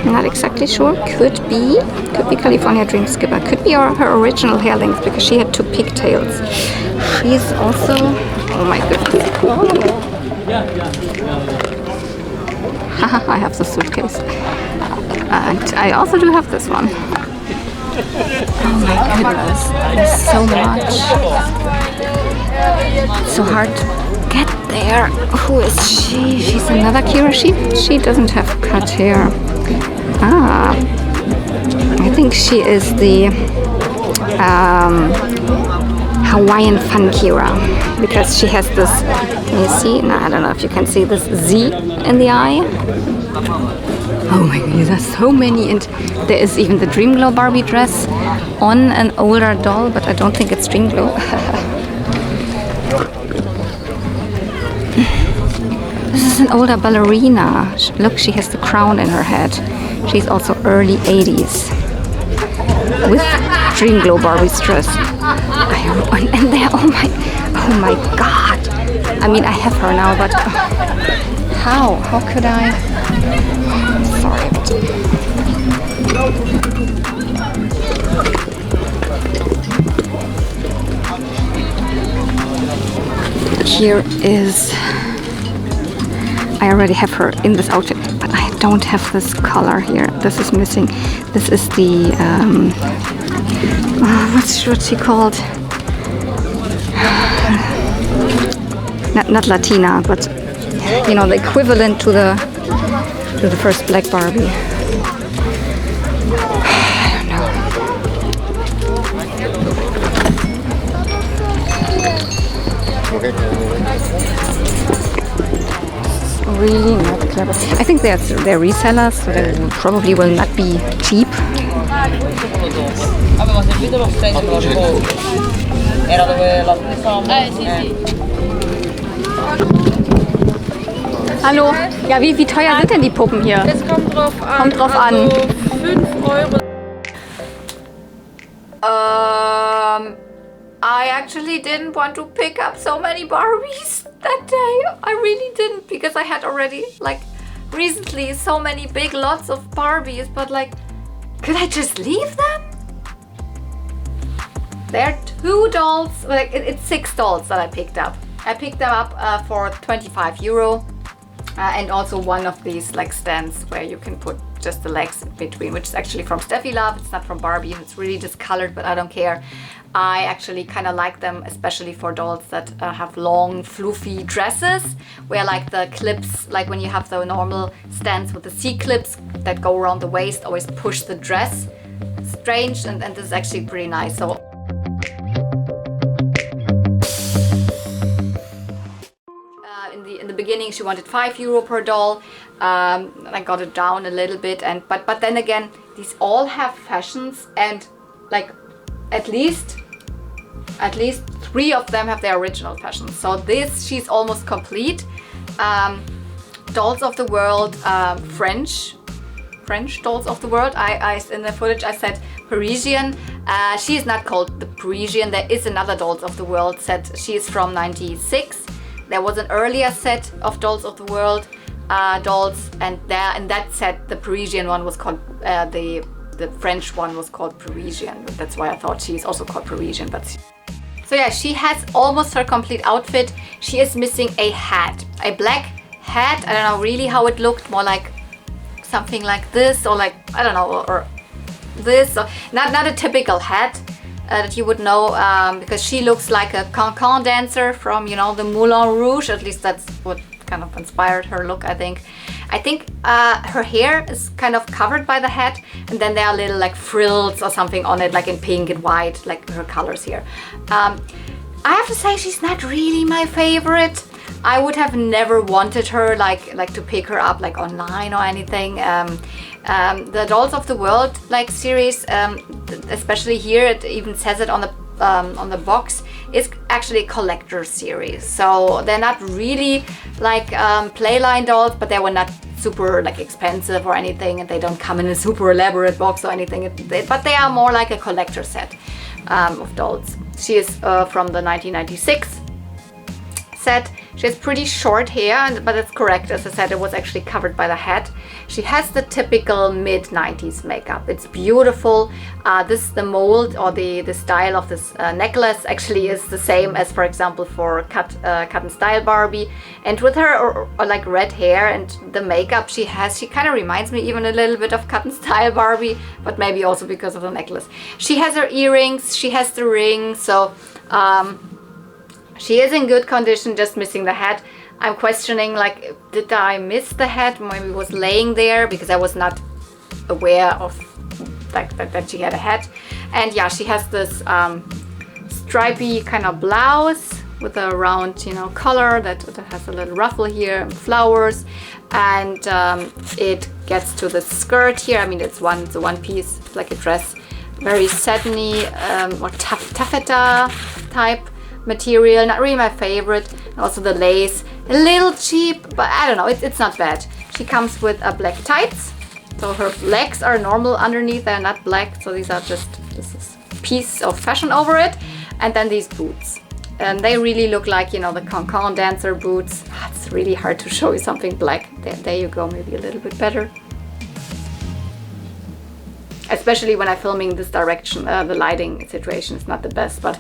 Speaker 1: Not exactly sure. Could be California Dream Skipper. Could be her original hair length because she had 2 pigtails. She's also, oh my goodness. Haha, I have the suitcase. And I also do have this one. Oh my goodness, there's so much. It's so hard to get there. Who is she? She's another Kira. She doesn't have cut hair. Ah, I think she is the Hawaiian Fun Kira, because she has this, you see, no, I don't know if you can see this Z in the eye. Oh my goodness, there's so many, and there is even the Dream Glow Barbie dress on an older doll, but I don't think it's Dream Glow. This is an older ballerina. Look, she has the crown in her head. She's also early 80s. With Dream Glow Barbie's dress. And there, oh my god. I mean, I have her now, but how could I? Sorry. Here is, I already have her in this outfit, but I don't have this color here. This is missing. This is the, what's she called? Not Latina, but you know, the equivalent to the first Black Barbie. I don't know. Really not clever. I think they're resellers, so they probably will not be cheap. Hallo, ja, wie teuer sind denn die Puppen hier?
Speaker 3: Es kommt drauf an.
Speaker 1: Kommt drauf an.
Speaker 3: Also 5 Euro.
Speaker 1: I actually didn't want to pick up so many Barbies that day. I really didn't, because I had already, like, recently so many big lots of Barbies, but like, could I just leave them? There are 2 dolls, like it's 6 dolls that I picked up. I picked them up for 25 euro. And also one of these like stands where you can put just the legs in between, which is actually from Steffi Love. It's not from Barbie, it's really discolored, but I don't care. I actually kind of like them, especially for dolls that have long floofy dresses, where like the clips, like when you have the normal stands with the C-clips that go around the waist, always push the dress. Strange, and this is actually pretty nice. So in the beginning she wanted 5 euro per doll. I got it down a little bit, and but then again, these all have fashions, and like at least 3 of them have their original fashions. So this, she's almost complete. Dolls of the World, French Dolls of the World. I in the footage I said Parisian. She is not called the Parisian. There is another Dolls of the World set. She is from '96. There was an earlier set of Dolls of the World dolls, and there in that set the Parisian one was called the French one was called Parisian. That's why I thought she's also called Parisian. But so yeah, she has almost her complete outfit. She is missing a hat, a black hat. I don't know really how it looked, more like something like this, or like, I don't know, or this, or not a typical hat that you would know, because she looks like a cancan dancer from, you know, the Moulin Rouge. At least that's what kind of inspired her look, I think. Her hair is kind of covered by the hat, and then there are little like frills or something on it, like in pink and white, like her colors here. I have to say, she's not really my favorite. I would have never wanted her like to pick her up like online or anything. The Dolls of the World like series, especially here, it even says it on the box, is actually a collector series. So they're not really like playline dolls, but they were not super like expensive or anything, and they don't come in a super elaborate box or anything. But they are more like a collector set of dolls. She is from the 1996 set. She has pretty short hair, but it's correct. As I said, it was actually covered by the hat. she has the typical mid-90s makeup. It's beautiful. This the mold or the style of this necklace actually is the same as, for example, for Cut and Style Barbie. And with her or like red hair and the makeup she has, she kind of reminds me even a little bit of Cut and Style Barbie, but maybe also because of the necklace. She has her earrings, she has the ring, so she is in good condition, just missing the hat. I'm questioning, like, did I miss the hat? Maybe it was laying there because I was not aware of that she had a hat. And yeah, she has this stripy kind of blouse with a round, you know, collar that has a little ruffle here and flowers. And it gets to the skirt here. I mean, it's a one piece, it's like a dress, very satiny or taffeta type material, not really my favorite. And also the lace, a little cheap, but I don't know, it's not bad. She comes with a black tights, so her legs are normal underneath, they're not black, so these are just, this is a piece of fashion over it. And then these boots, and they really look like, you know, the cancan dancer boots. It's really hard to show you something black. There you go, maybe a little bit better. Especially when I'm filming this direction, the lighting situation is not the best, but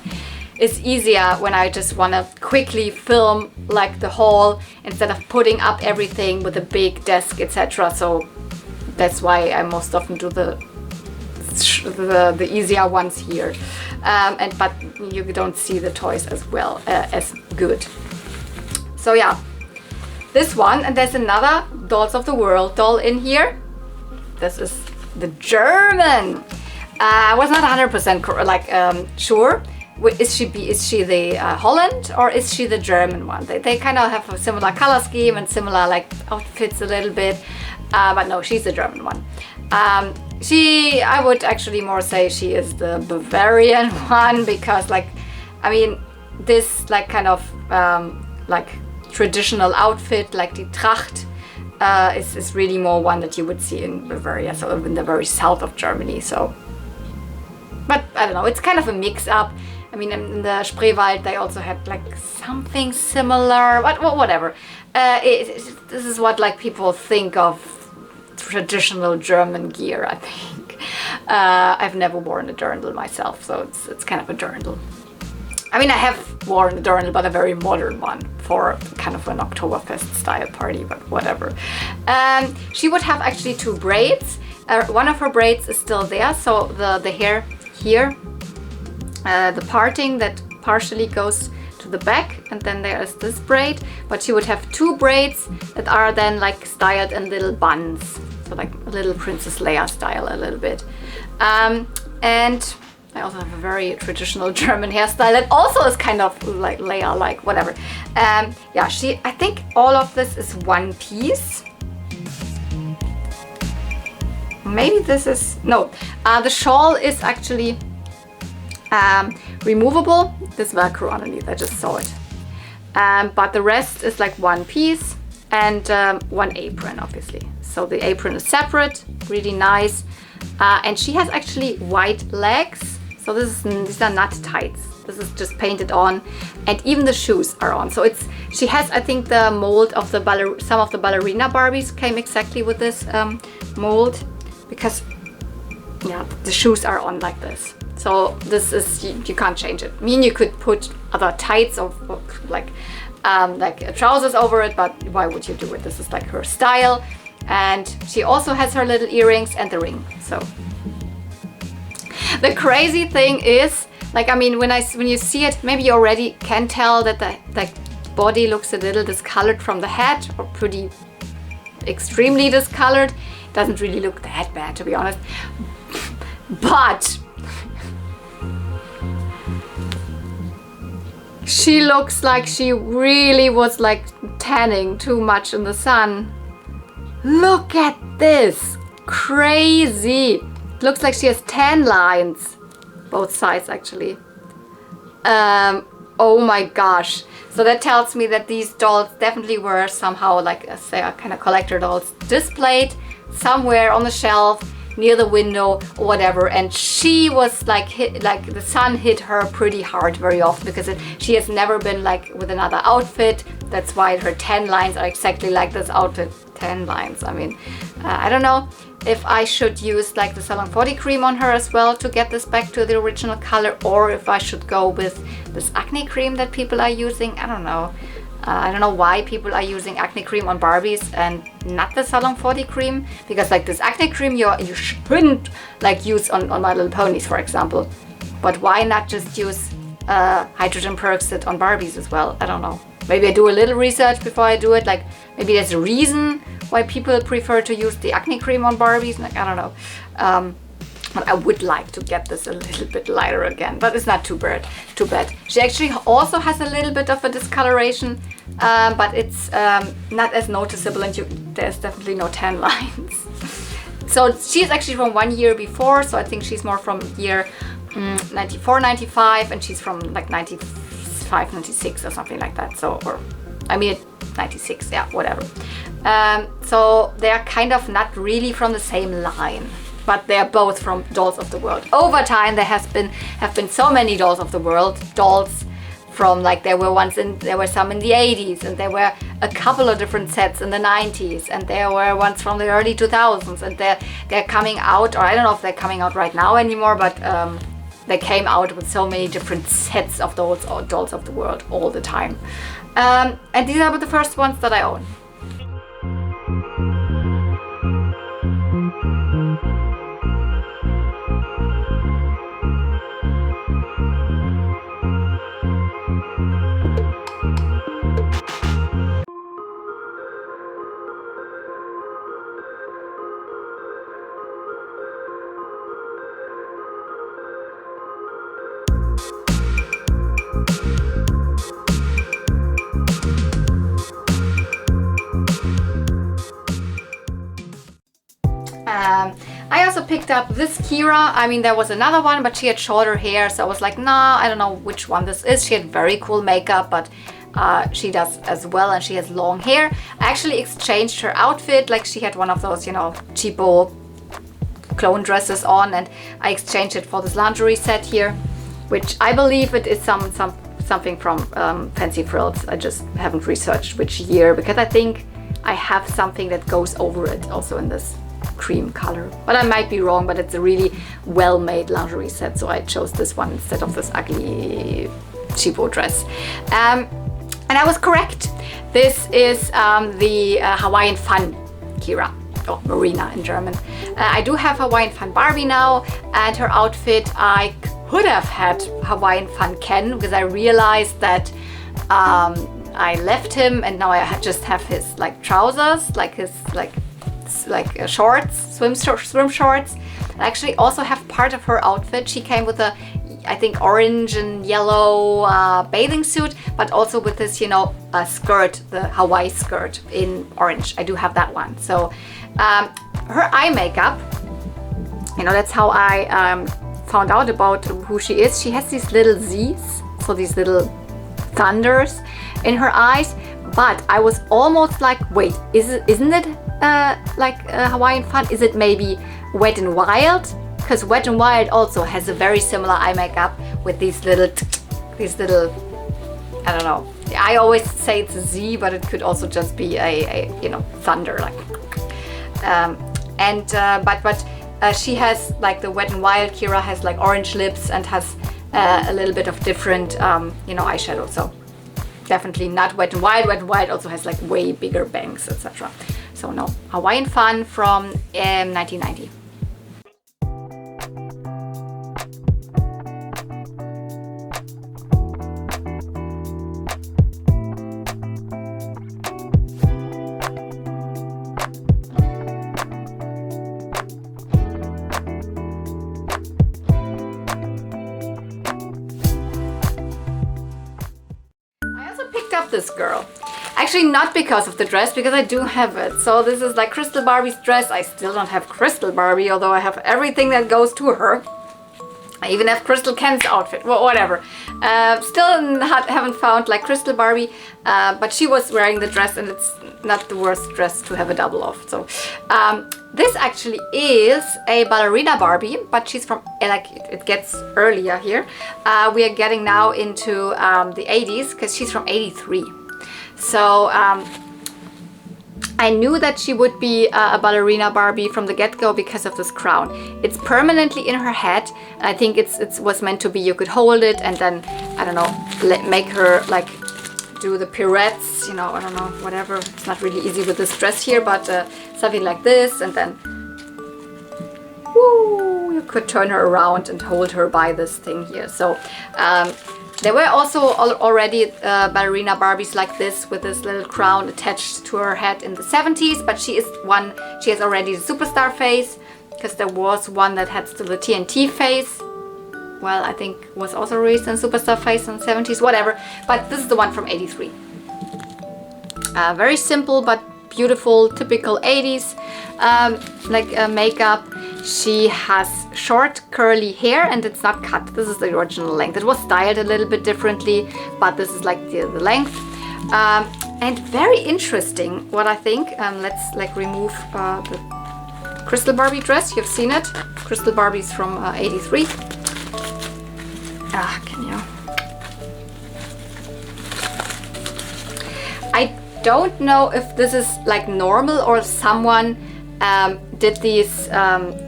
Speaker 1: it's easier when I just want to quickly film like the haul instead of putting up everything with a big desk, etc. So that's why I most often do the easier ones here. But you don't see the toys as well as good. So yeah, this one, and there's another Dolls of the World doll in here. This is the German. I was not 100% sure. Is she the Holland or is she the German one? They kind of have a similar color scheme and similar like outfits a little bit, but no, she's the German one. I would actually more say she is the Bavarian one, because like, I mean, this like kind of like traditional outfit, like the Tracht, is really more one that you would see in Bavaria, so in the very south of Germany. So, but I don't know, it's kind of a mix up. I mean, in the Spreewald they also had like something similar, but well, whatever. This is what like people think of traditional German gear, I think. I've never worn a dirndl myself, so it's kind of a dirndl. I mean, I have worn a dirndl, but a very modern one for kind of an Oktoberfest style party, but whatever. She would have actually two braids. One of her braids is still there, so the hair here, the parting that partially goes to the back, and then there is this braid, but she would have two braids that are then like styled in little buns, so like a little Princess Leia style a little bit. And I also have a very traditional German hairstyle that also is kind of like Leia, like whatever. Yeah, I think all of this is one piece. Maybe this is, no, the shawl is actually removable. This Velcro underneath, I just saw it. But the rest is like one piece and one apron, obviously. So the apron is separate, really nice. And she has actually white legs. So these are not tights. This is just painted on, and even the shoes are on. So she has, I think, the mold of some of the ballerina Barbies came exactly with this mold, because yeah, the shoes are on like this. So this is, you can't change it. I mean, you could put other tights or like trousers over it, but why would you do it? This is like her style. And she also has her little earrings and the ring. So the crazy thing is, like, I mean, when you see it, maybe you already can tell that the body looks a little discolored from the head, or pretty extremely discolored. It doesn't really look that bad, to be honest. But she looks like she really was like tanning too much in the sun. Look at this, crazy. Looks like she has tan lines, both sides actually. Oh my gosh. So that tells me that these dolls definitely were somehow, like, say, a kind of collector dolls, displayed somewhere on the shelf near the window or whatever, and she was like the sun hit her pretty hard very often, because she has never been like with another outfit. That's why her tan lines are exactly like this outfit. Tan lines, I mean, I don't know if I should use like the Salon 40 cream on her as well to get this back to the original color, or if I should go with this acne cream that people are using. I don't know. I don't know why people are using acne cream on Barbies and not the Salon 40 cream, because like this acne cream you shouldn't like use on My Little Ponies, for example. But why not just use hydrogen peroxide on Barbies as well? I don't know. Maybe I do a little research before I do it. Like maybe there's a reason why people prefer to use the acne cream on Barbies. Like I don't know. But I would like to get this a little bit lighter again, but it's not too bad. She actually also has a little bit of a discoloration, but it's not as noticeable, and there's definitely no tan lines. So she's actually from 1 year before, so I think she's more from year 94, 95, and she's from like 95, 96 or something like that. So, or I mean 96, yeah, whatever. So they're kind of not really from the same line, but they're both from Dolls of the World. Over time, there have been so many Dolls of the World dolls from like there were some in the 80s, and there were a couple of different sets in the 90s, and there were ones from the early 2000s, and they're coming out, or I don't know if they're coming out right now anymore, but they came out with so many different sets of those Dolls of the World all the time. And these are the first ones that I own. I also picked up this Kira. I mean, there was another one, but she had shorter hair, so I was like, nah, I don't know which one this is. She had very cool makeup, but she does as well, and she has long hair. I actually exchanged her outfit, like she had one of those, you know, cheapo clone dresses on, and I exchanged it for this lingerie set here, which I believe it is something from Fancy Frills. I just haven't researched which year, because I think I have something that goes over it also in this cream color, but I might be wrong. But it's a really well-made lingerie set, so I chose this one instead of this ugly cheapo dress, and I was correct. This is the Hawaiian Fun Kira, or Marina in German. I do have Hawaiian Fun Barbie now, and her outfit I could have had Hawaiian Fun Ken, because I realized that I left him, and now I just have his like trousers, like his shorts, swim shorts. I actually also have part of her outfit. She came with a, I think, orange and yellow bathing suit, but also with this, you know, skirt, the Hawaii skirt in orange. I do have that one. So her eye makeup, you know, that's how I found out about who she is. She has these little Z's, so these little thunders in her eyes, but I was almost like, wait, isn't it like Hawaiian Fun? Is it maybe Wet n Wild? Because Wet n Wild also has a very similar eye makeup with these little, I don't know. I always say it's a Z, but it could also just be a you know, thunder, like. But she has like the Wet n Wild Kira has like orange lips and has a little bit of different you know, eyeshadow. So definitely not Wet n Wild. Wet n Wild also has like way bigger bangs, etc. So no, Hawaiian Fun from 1990. This girl. Actually, not because of the dress, because I do have it. So this is like Crystal Barbie's dress. I still don't have Crystal Barbie, although I have everything that goes to her. I even have Crystal Ken's outfit, well, whatever. Still haven't found like Crystal Barbie, but she was wearing the dress, and it's not the worst dress to have a double of. So this actually is a ballerina Barbie, but she's from, like, it gets earlier here. We are getting now into the 80s, because she's from 83. So I knew that she would be a ballerina Barbie from the get-go because of this crown. It's permanently in her head. I think it was meant to be you could hold it and then, I don't know, make her like do the pirouettes, you know, I don't know, whatever. It's not really easy with this dress here, but something like this, and then woo, you could turn her around and hold her by this thing here. So there were also already ballerina Barbies like this with this little crown attached to her head in the 70s, but she has already the superstar face, because there was one that had still the TNT face. Well, I think was also released in superstar face in the 70s, whatever, but this is the one from 83. Very simple but beautiful, typical 80s makeup. She has short curly hair and it's not cut. This is the original length. It was styled a little bit differently, but this is like the length. And very interesting what I think. Let's like remove the Crystal Barbie dress. You've seen it. Crystal Barbie's from 83. Can you? I don't know if this is like normal or someone did these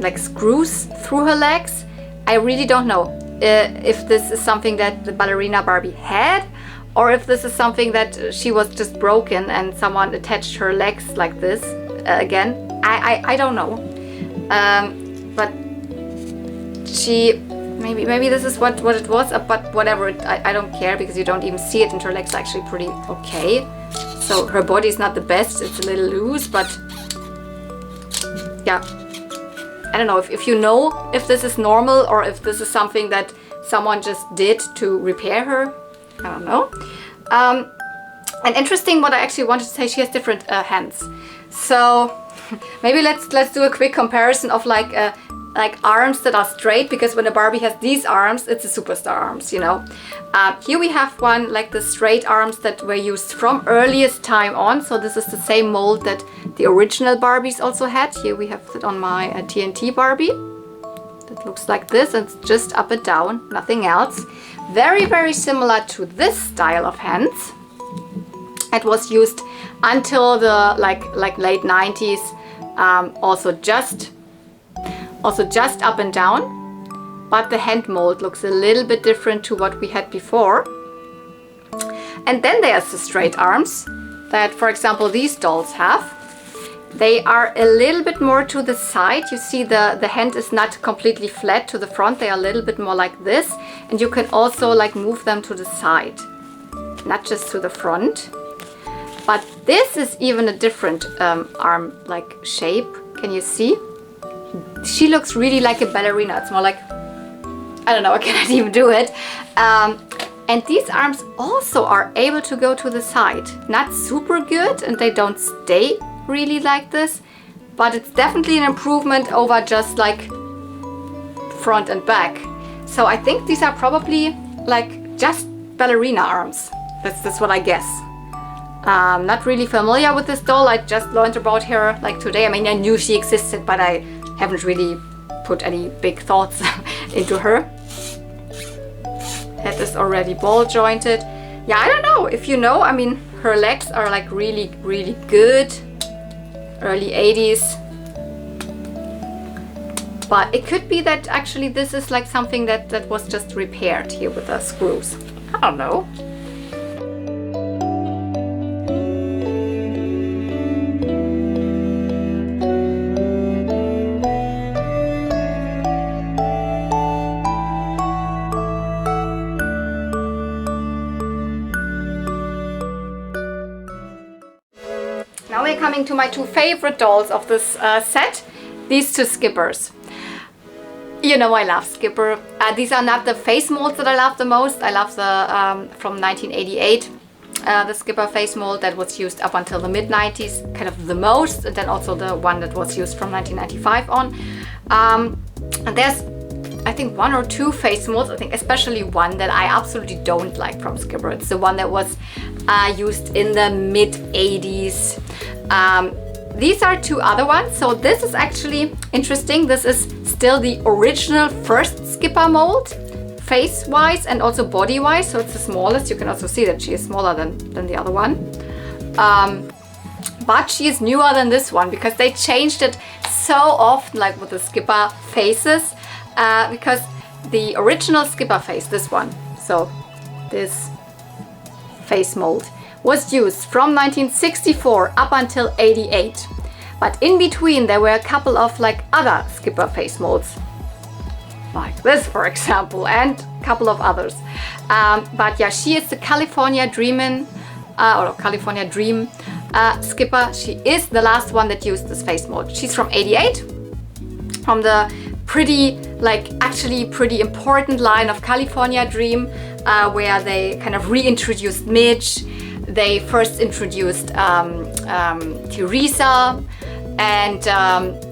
Speaker 1: like screws through her legs. I really don't know if this is something that the ballerina Barbie had, or if this is something that she was just broken and someone attached her legs like this again. I don't know, but she maybe this is what it was, but whatever, I don't care, because you don't even see it and her legs are actually pretty okay. So her body is not the best, it's a little loose, but yeah, I don't know if you know if this is normal or if this is something that someone just did to repair her. I don't know. And interesting, what I actually wanted to say, she has different hands. So maybe let's do a quick comparison of like arms that are straight, because when a Barbie has these arms, it's a superstar arms, you know. Here we have one like the straight arms that were used from earliest time on. So this is the same mold that the original Barbies also had. Here we have it on my TNT Barbie. It looks like this, and it's just up and down, nothing else. Very, very similar to this style of hands. It was used until the like late 90s, also just up and down, but the hand mold looks a little bit different to what we had before. And then there's the straight arms that, for example, these dolls have. They are a little bit more to the side. You see the hand is not completely flat to the front. They are a little bit more like this, and you can also like move them to the side, not just to the front. But this is even a different arm like shape. Can you see? She looks really like a ballerina. It's more like, I don't know, I cannot even do it. And these arms also are able to go to the side. Not super good, and they don't stay really like this, but it's definitely an improvement over just like front and back. So I think these are probably like just ballerina arms. That's what I guess. Not really familiar with this doll. I just learned about her like today. I mean, I knew she existed, but I haven't really put any big thoughts into her. Head is already ball jointed. Yeah, I don't know if you know. I mean, her legs are like really, really good. Early 80s. But it could be that actually this is like something that was just repaired here with the screws. I don't know. Now we're coming to my two favorite dolls of this set, these two Skippers. You know I love Skipper. These are not the face molds that I love the most. I love the from 1988, the Skipper face mold that was used up until the mid-90s, kind of the most, and then also the one that was used from 1995 on. And there's, I think, one or two face molds, I think especially one that I absolutely don't like from Skipper. It's the one that was used in the mid-80s. These are two other ones. So this is actually interesting. This is still the original first Skipper mold, face-wise and also body-wise. So it's the smallest. You can also see that she is smaller than the other one. but she is newer than this one because they changed it so often, like with the Skipper faces, because the original Skipper face, this one, so this face mold, was used from 1964 up until 88. But in between there were a couple of like other Skipper face molds, like this for example, and a couple of others. But yeah, she is the California Dreamin' or California Dream Skipper. She is the last one that used this face mold. She's from 88, from the pretty, like actually pretty important line of California Dream, where they kind of reintroduced Midge. They first introduced Teresa, and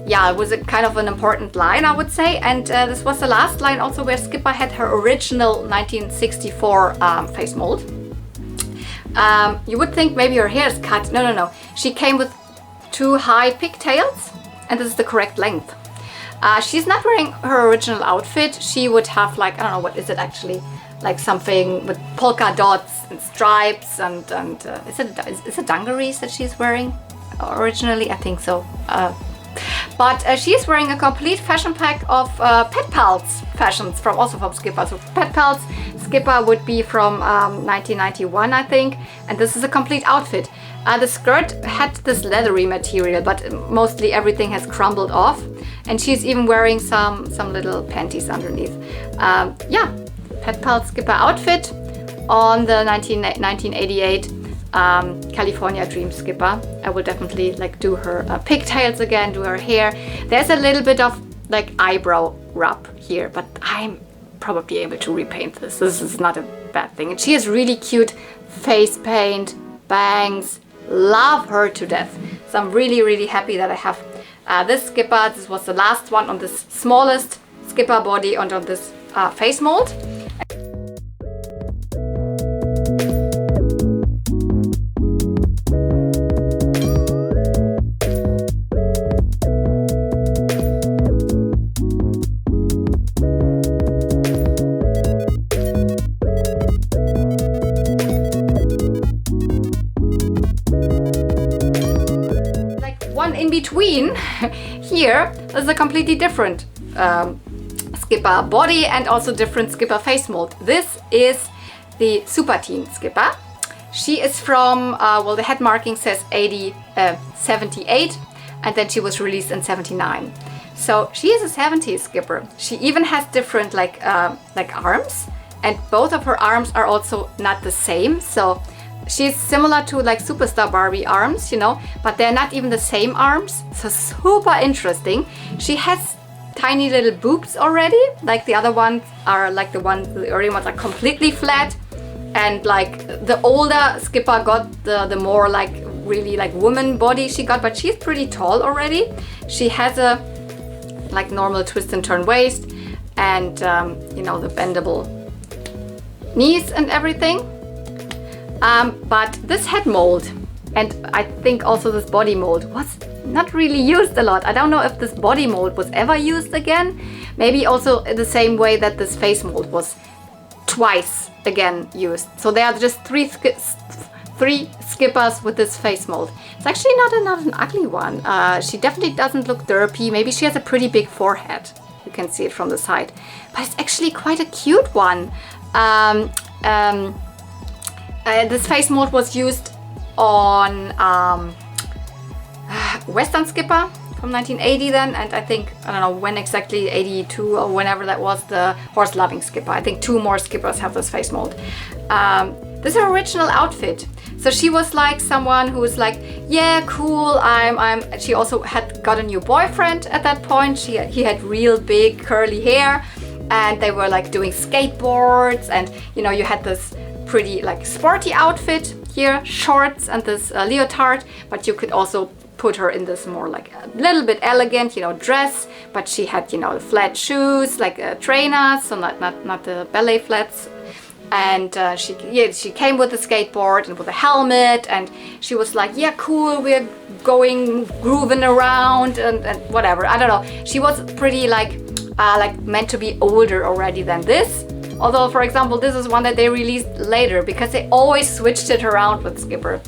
Speaker 1: yeah, it was a kind of an important line, I would say. And this was the last line also where Skipper had her original 1964 face mold. You would think maybe her hair is cut. No, no, no. She came with 2 high pigtails, and this is the correct length. She's not wearing her original outfit. She would have like, I don't know, what is it actually? Like something with polka dots and stripes and is it dungarees that she's wearing originally? I think so. But she's wearing a complete fashion pack of Pet Pals fashions from Skipper. So Pet Pals Skipper would be from 1991, I think, and this is a complete outfit. The skirt had this leathery material, but mostly everything has crumbled off, and she's even wearing some little panties underneath. Yeah, Pet Pals Skipper outfit on the 1988 California Dream Skipper. I will definitely like do her pigtails again, do her hair. There's a little bit of like eyebrow rub here, but I'm probably able to repaint this. This is not a bad thing. And she has really cute face paint, bangs. Love her to death. So I'm really, really happy that I have this Skipper. This was the last one on this smallest Skipper body and on this face mold. In between here is a completely different Skipper body and also different Skipper face mold. This is the Super Teen Skipper. She is from, well, the head marking says 78, and then she was released in 79. So she is a 70s Skipper. She even has different like arms, and both of her arms are also not the same. So she's similar to like Superstar Barbie arms, you know, but they're not even the same arms. So super interesting. She has tiny little boobs already. Like the other ones are like the early ones are completely flat. And like the older Skipper got the more like really like woman body she got, but she's pretty tall already. She has a like normal twist and turn waist and you know, the bendable knees and everything. But this head mold, and I think also this body mold, was not really used a lot. I don't know if this body mold was ever used again. Maybe also in the same way that this face mold was twice again used. So there are just three Skippers with this face mold. It's actually not an ugly one. She definitely doesn't look derpy. Maybe she has a pretty big forehead. You can see it from the side. But it's actually quite a cute one. This face mold was used on Western Skipper from 1980 then, and I think, I don't know when exactly, 82 or whenever that was, the Horse Loving Skipper. I think 2 more Skippers have this face mold. This is her original outfit. So she was like someone who was like, yeah, cool, she also had got a new boyfriend at that point. He had real big curly hair, and they were like doing skateboards, and you know, you had this pretty like sporty outfit here, shorts and this leotard, but you could also put her in this more like a little bit elegant, you know, dress, but she had, you know, the flat shoes, like trainers, so not the ballet flats. And she came with a skateboard and with a helmet, and she was like, yeah, cool, we're going grooving around and whatever. I don't know. She was pretty like meant to be older already than this. Although, for example, this is one that they released later because they always switched it around with Skipper.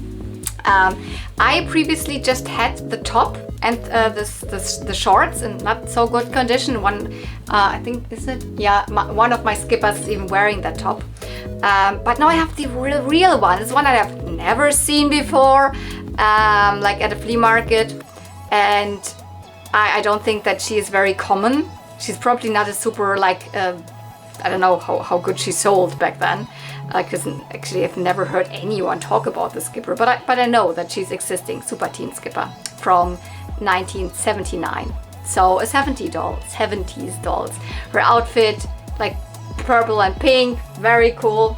Speaker 1: I previously just had the top and the shorts in not so good condition. One, I think, is it? Yeah, one of my skippers is even wearing that top. But now I have the real one. It's one that I've never seen before, like at a flea market. And I don't think that she is very common. She's probably not a super, like, I don't know how good she sold back then. Because actually I've never heard anyone talk about the skipper, but I know that she's existing, Super Teen Skipper from 1979. So a 70s dolls. Her outfit, like purple and pink, very cool.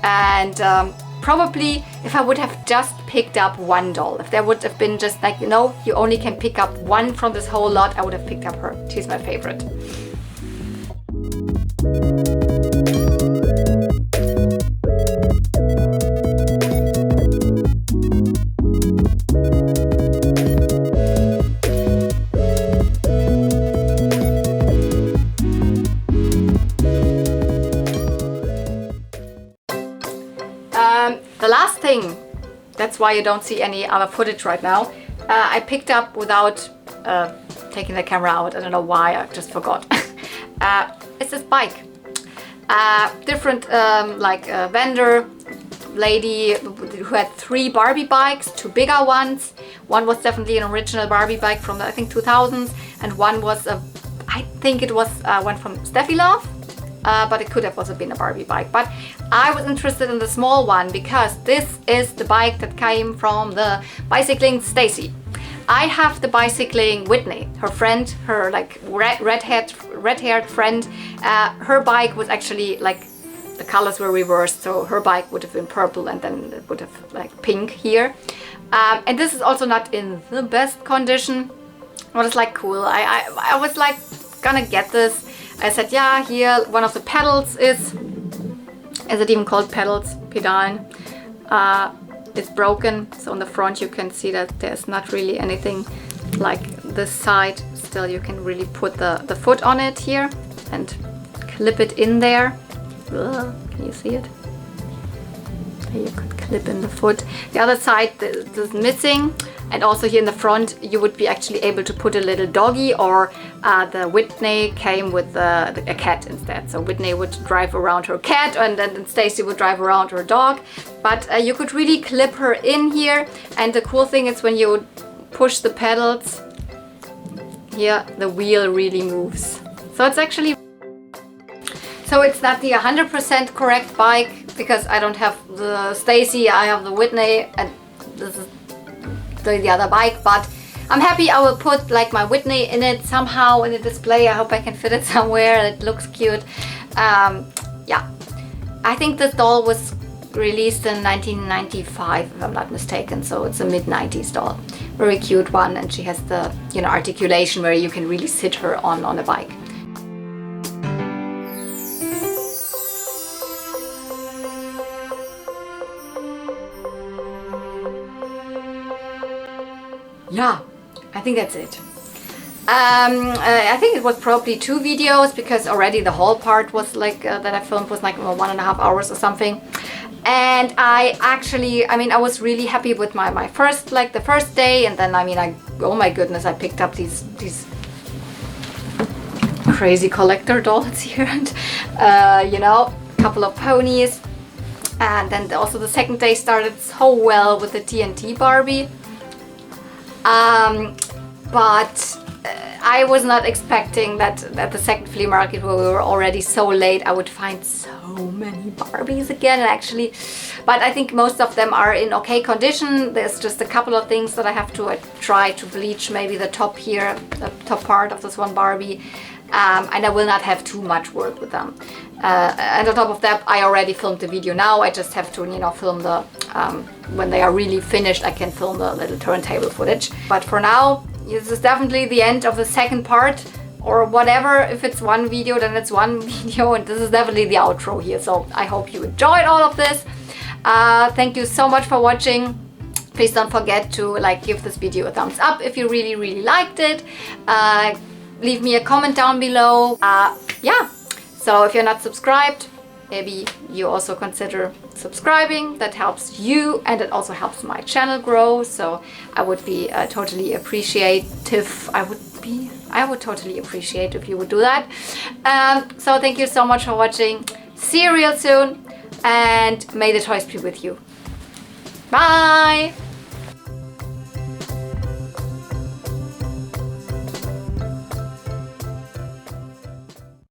Speaker 1: And probably if I would have just picked up one doll, if there would have been just like, you know, you only can pick up one from this whole lot, I would have picked up her. She's my favorite. The last thing, that's why you don't see any other footage right now, I picked up without taking the camera out. I don't know why, I just forgot. It's this bike. Different vendor lady who had 3 Barbie bikes, 2 bigger ones. One was definitely an original Barbie bike from the, I think, 2000s, and one was I think it was one from Steffi Love. But it could have also been a Barbie bike. But I was interested in the small one because this is the bike that came from the bicycling Stacy. I have the bicycling Whitney, her friend, her like red-haired friend. Her bike was actually like the colors were reversed, so her bike would have been purple and then it would have like pink here. And this is also not in the best condition. But it's like cool. I was like gonna get this. I said, yeah, here one of the pedals is it even called pedals? Pedalen. It's broken, so on the front you can see that there's not really anything like this side. Still, you can really put the foot on it here and clip it in there. Ugh, can you see it? There you could clip in the foot. The other side is missing. And also here in the front, you would be actually able to put a little doggy, or the Whitney came with a cat instead. So Whitney would drive around her cat, and then Stacy would drive around her dog. But you could really clip her in here. And the cool thing is when you push the pedals, here the wheel really moves. So it's actually, so it's not the 100% correct bike because I don't have the Stacy, I have the Whitney, and this is the other bike, but I'm happy. I will put like my Whitney in it somehow in the display. I hope I can fit it somewhere. It looks cute. Yeah, I think this doll was released in 1995 if I'm not mistaken, so it's a mid-90s doll. Very cute one, and she has the, you know, articulation where you can really sit her on a bike. Yeah, I think that's it. I think it was probably 2 videos because already the whole part was like that I filmed was like 1.5 hours or something. And I actually, I mean, I was really happy with my first, like the first day, and then I mean, oh my goodness, I picked up these crazy collector dolls here, and you know, a couple of ponies. And then also the second day started so well with the TNT Barbie. But I was not expecting that at the second flea market, where we were already so late, I would find so many Barbies again. And actually, but I think most of them are in okay condition. There's just a couple of things that I have to try to bleach, maybe the top here, the top part of this one Barbie. And I will not have too much work with them. And on top of that, I already filmed the video now. I just have to, you know, film the, when they are really finished, I can film the little turntable footage. But for now, this is definitely the end of the second part, or whatever. If it's one video, then it's one video, and this is definitely the outro here. So I hope you enjoyed all of this. Thank you so much for watching. Please don't forget to like give this video a thumbs up if you really liked it. Leave me a comment down below. Yeah, so if you're not subscribed, maybe you also consider subscribing. That helps you and it also helps my channel grow. So I would be totally appreciative. I would totally appreciate if you would do that. So thank you so much for watching. See you real soon and may the toys be with you. Bye!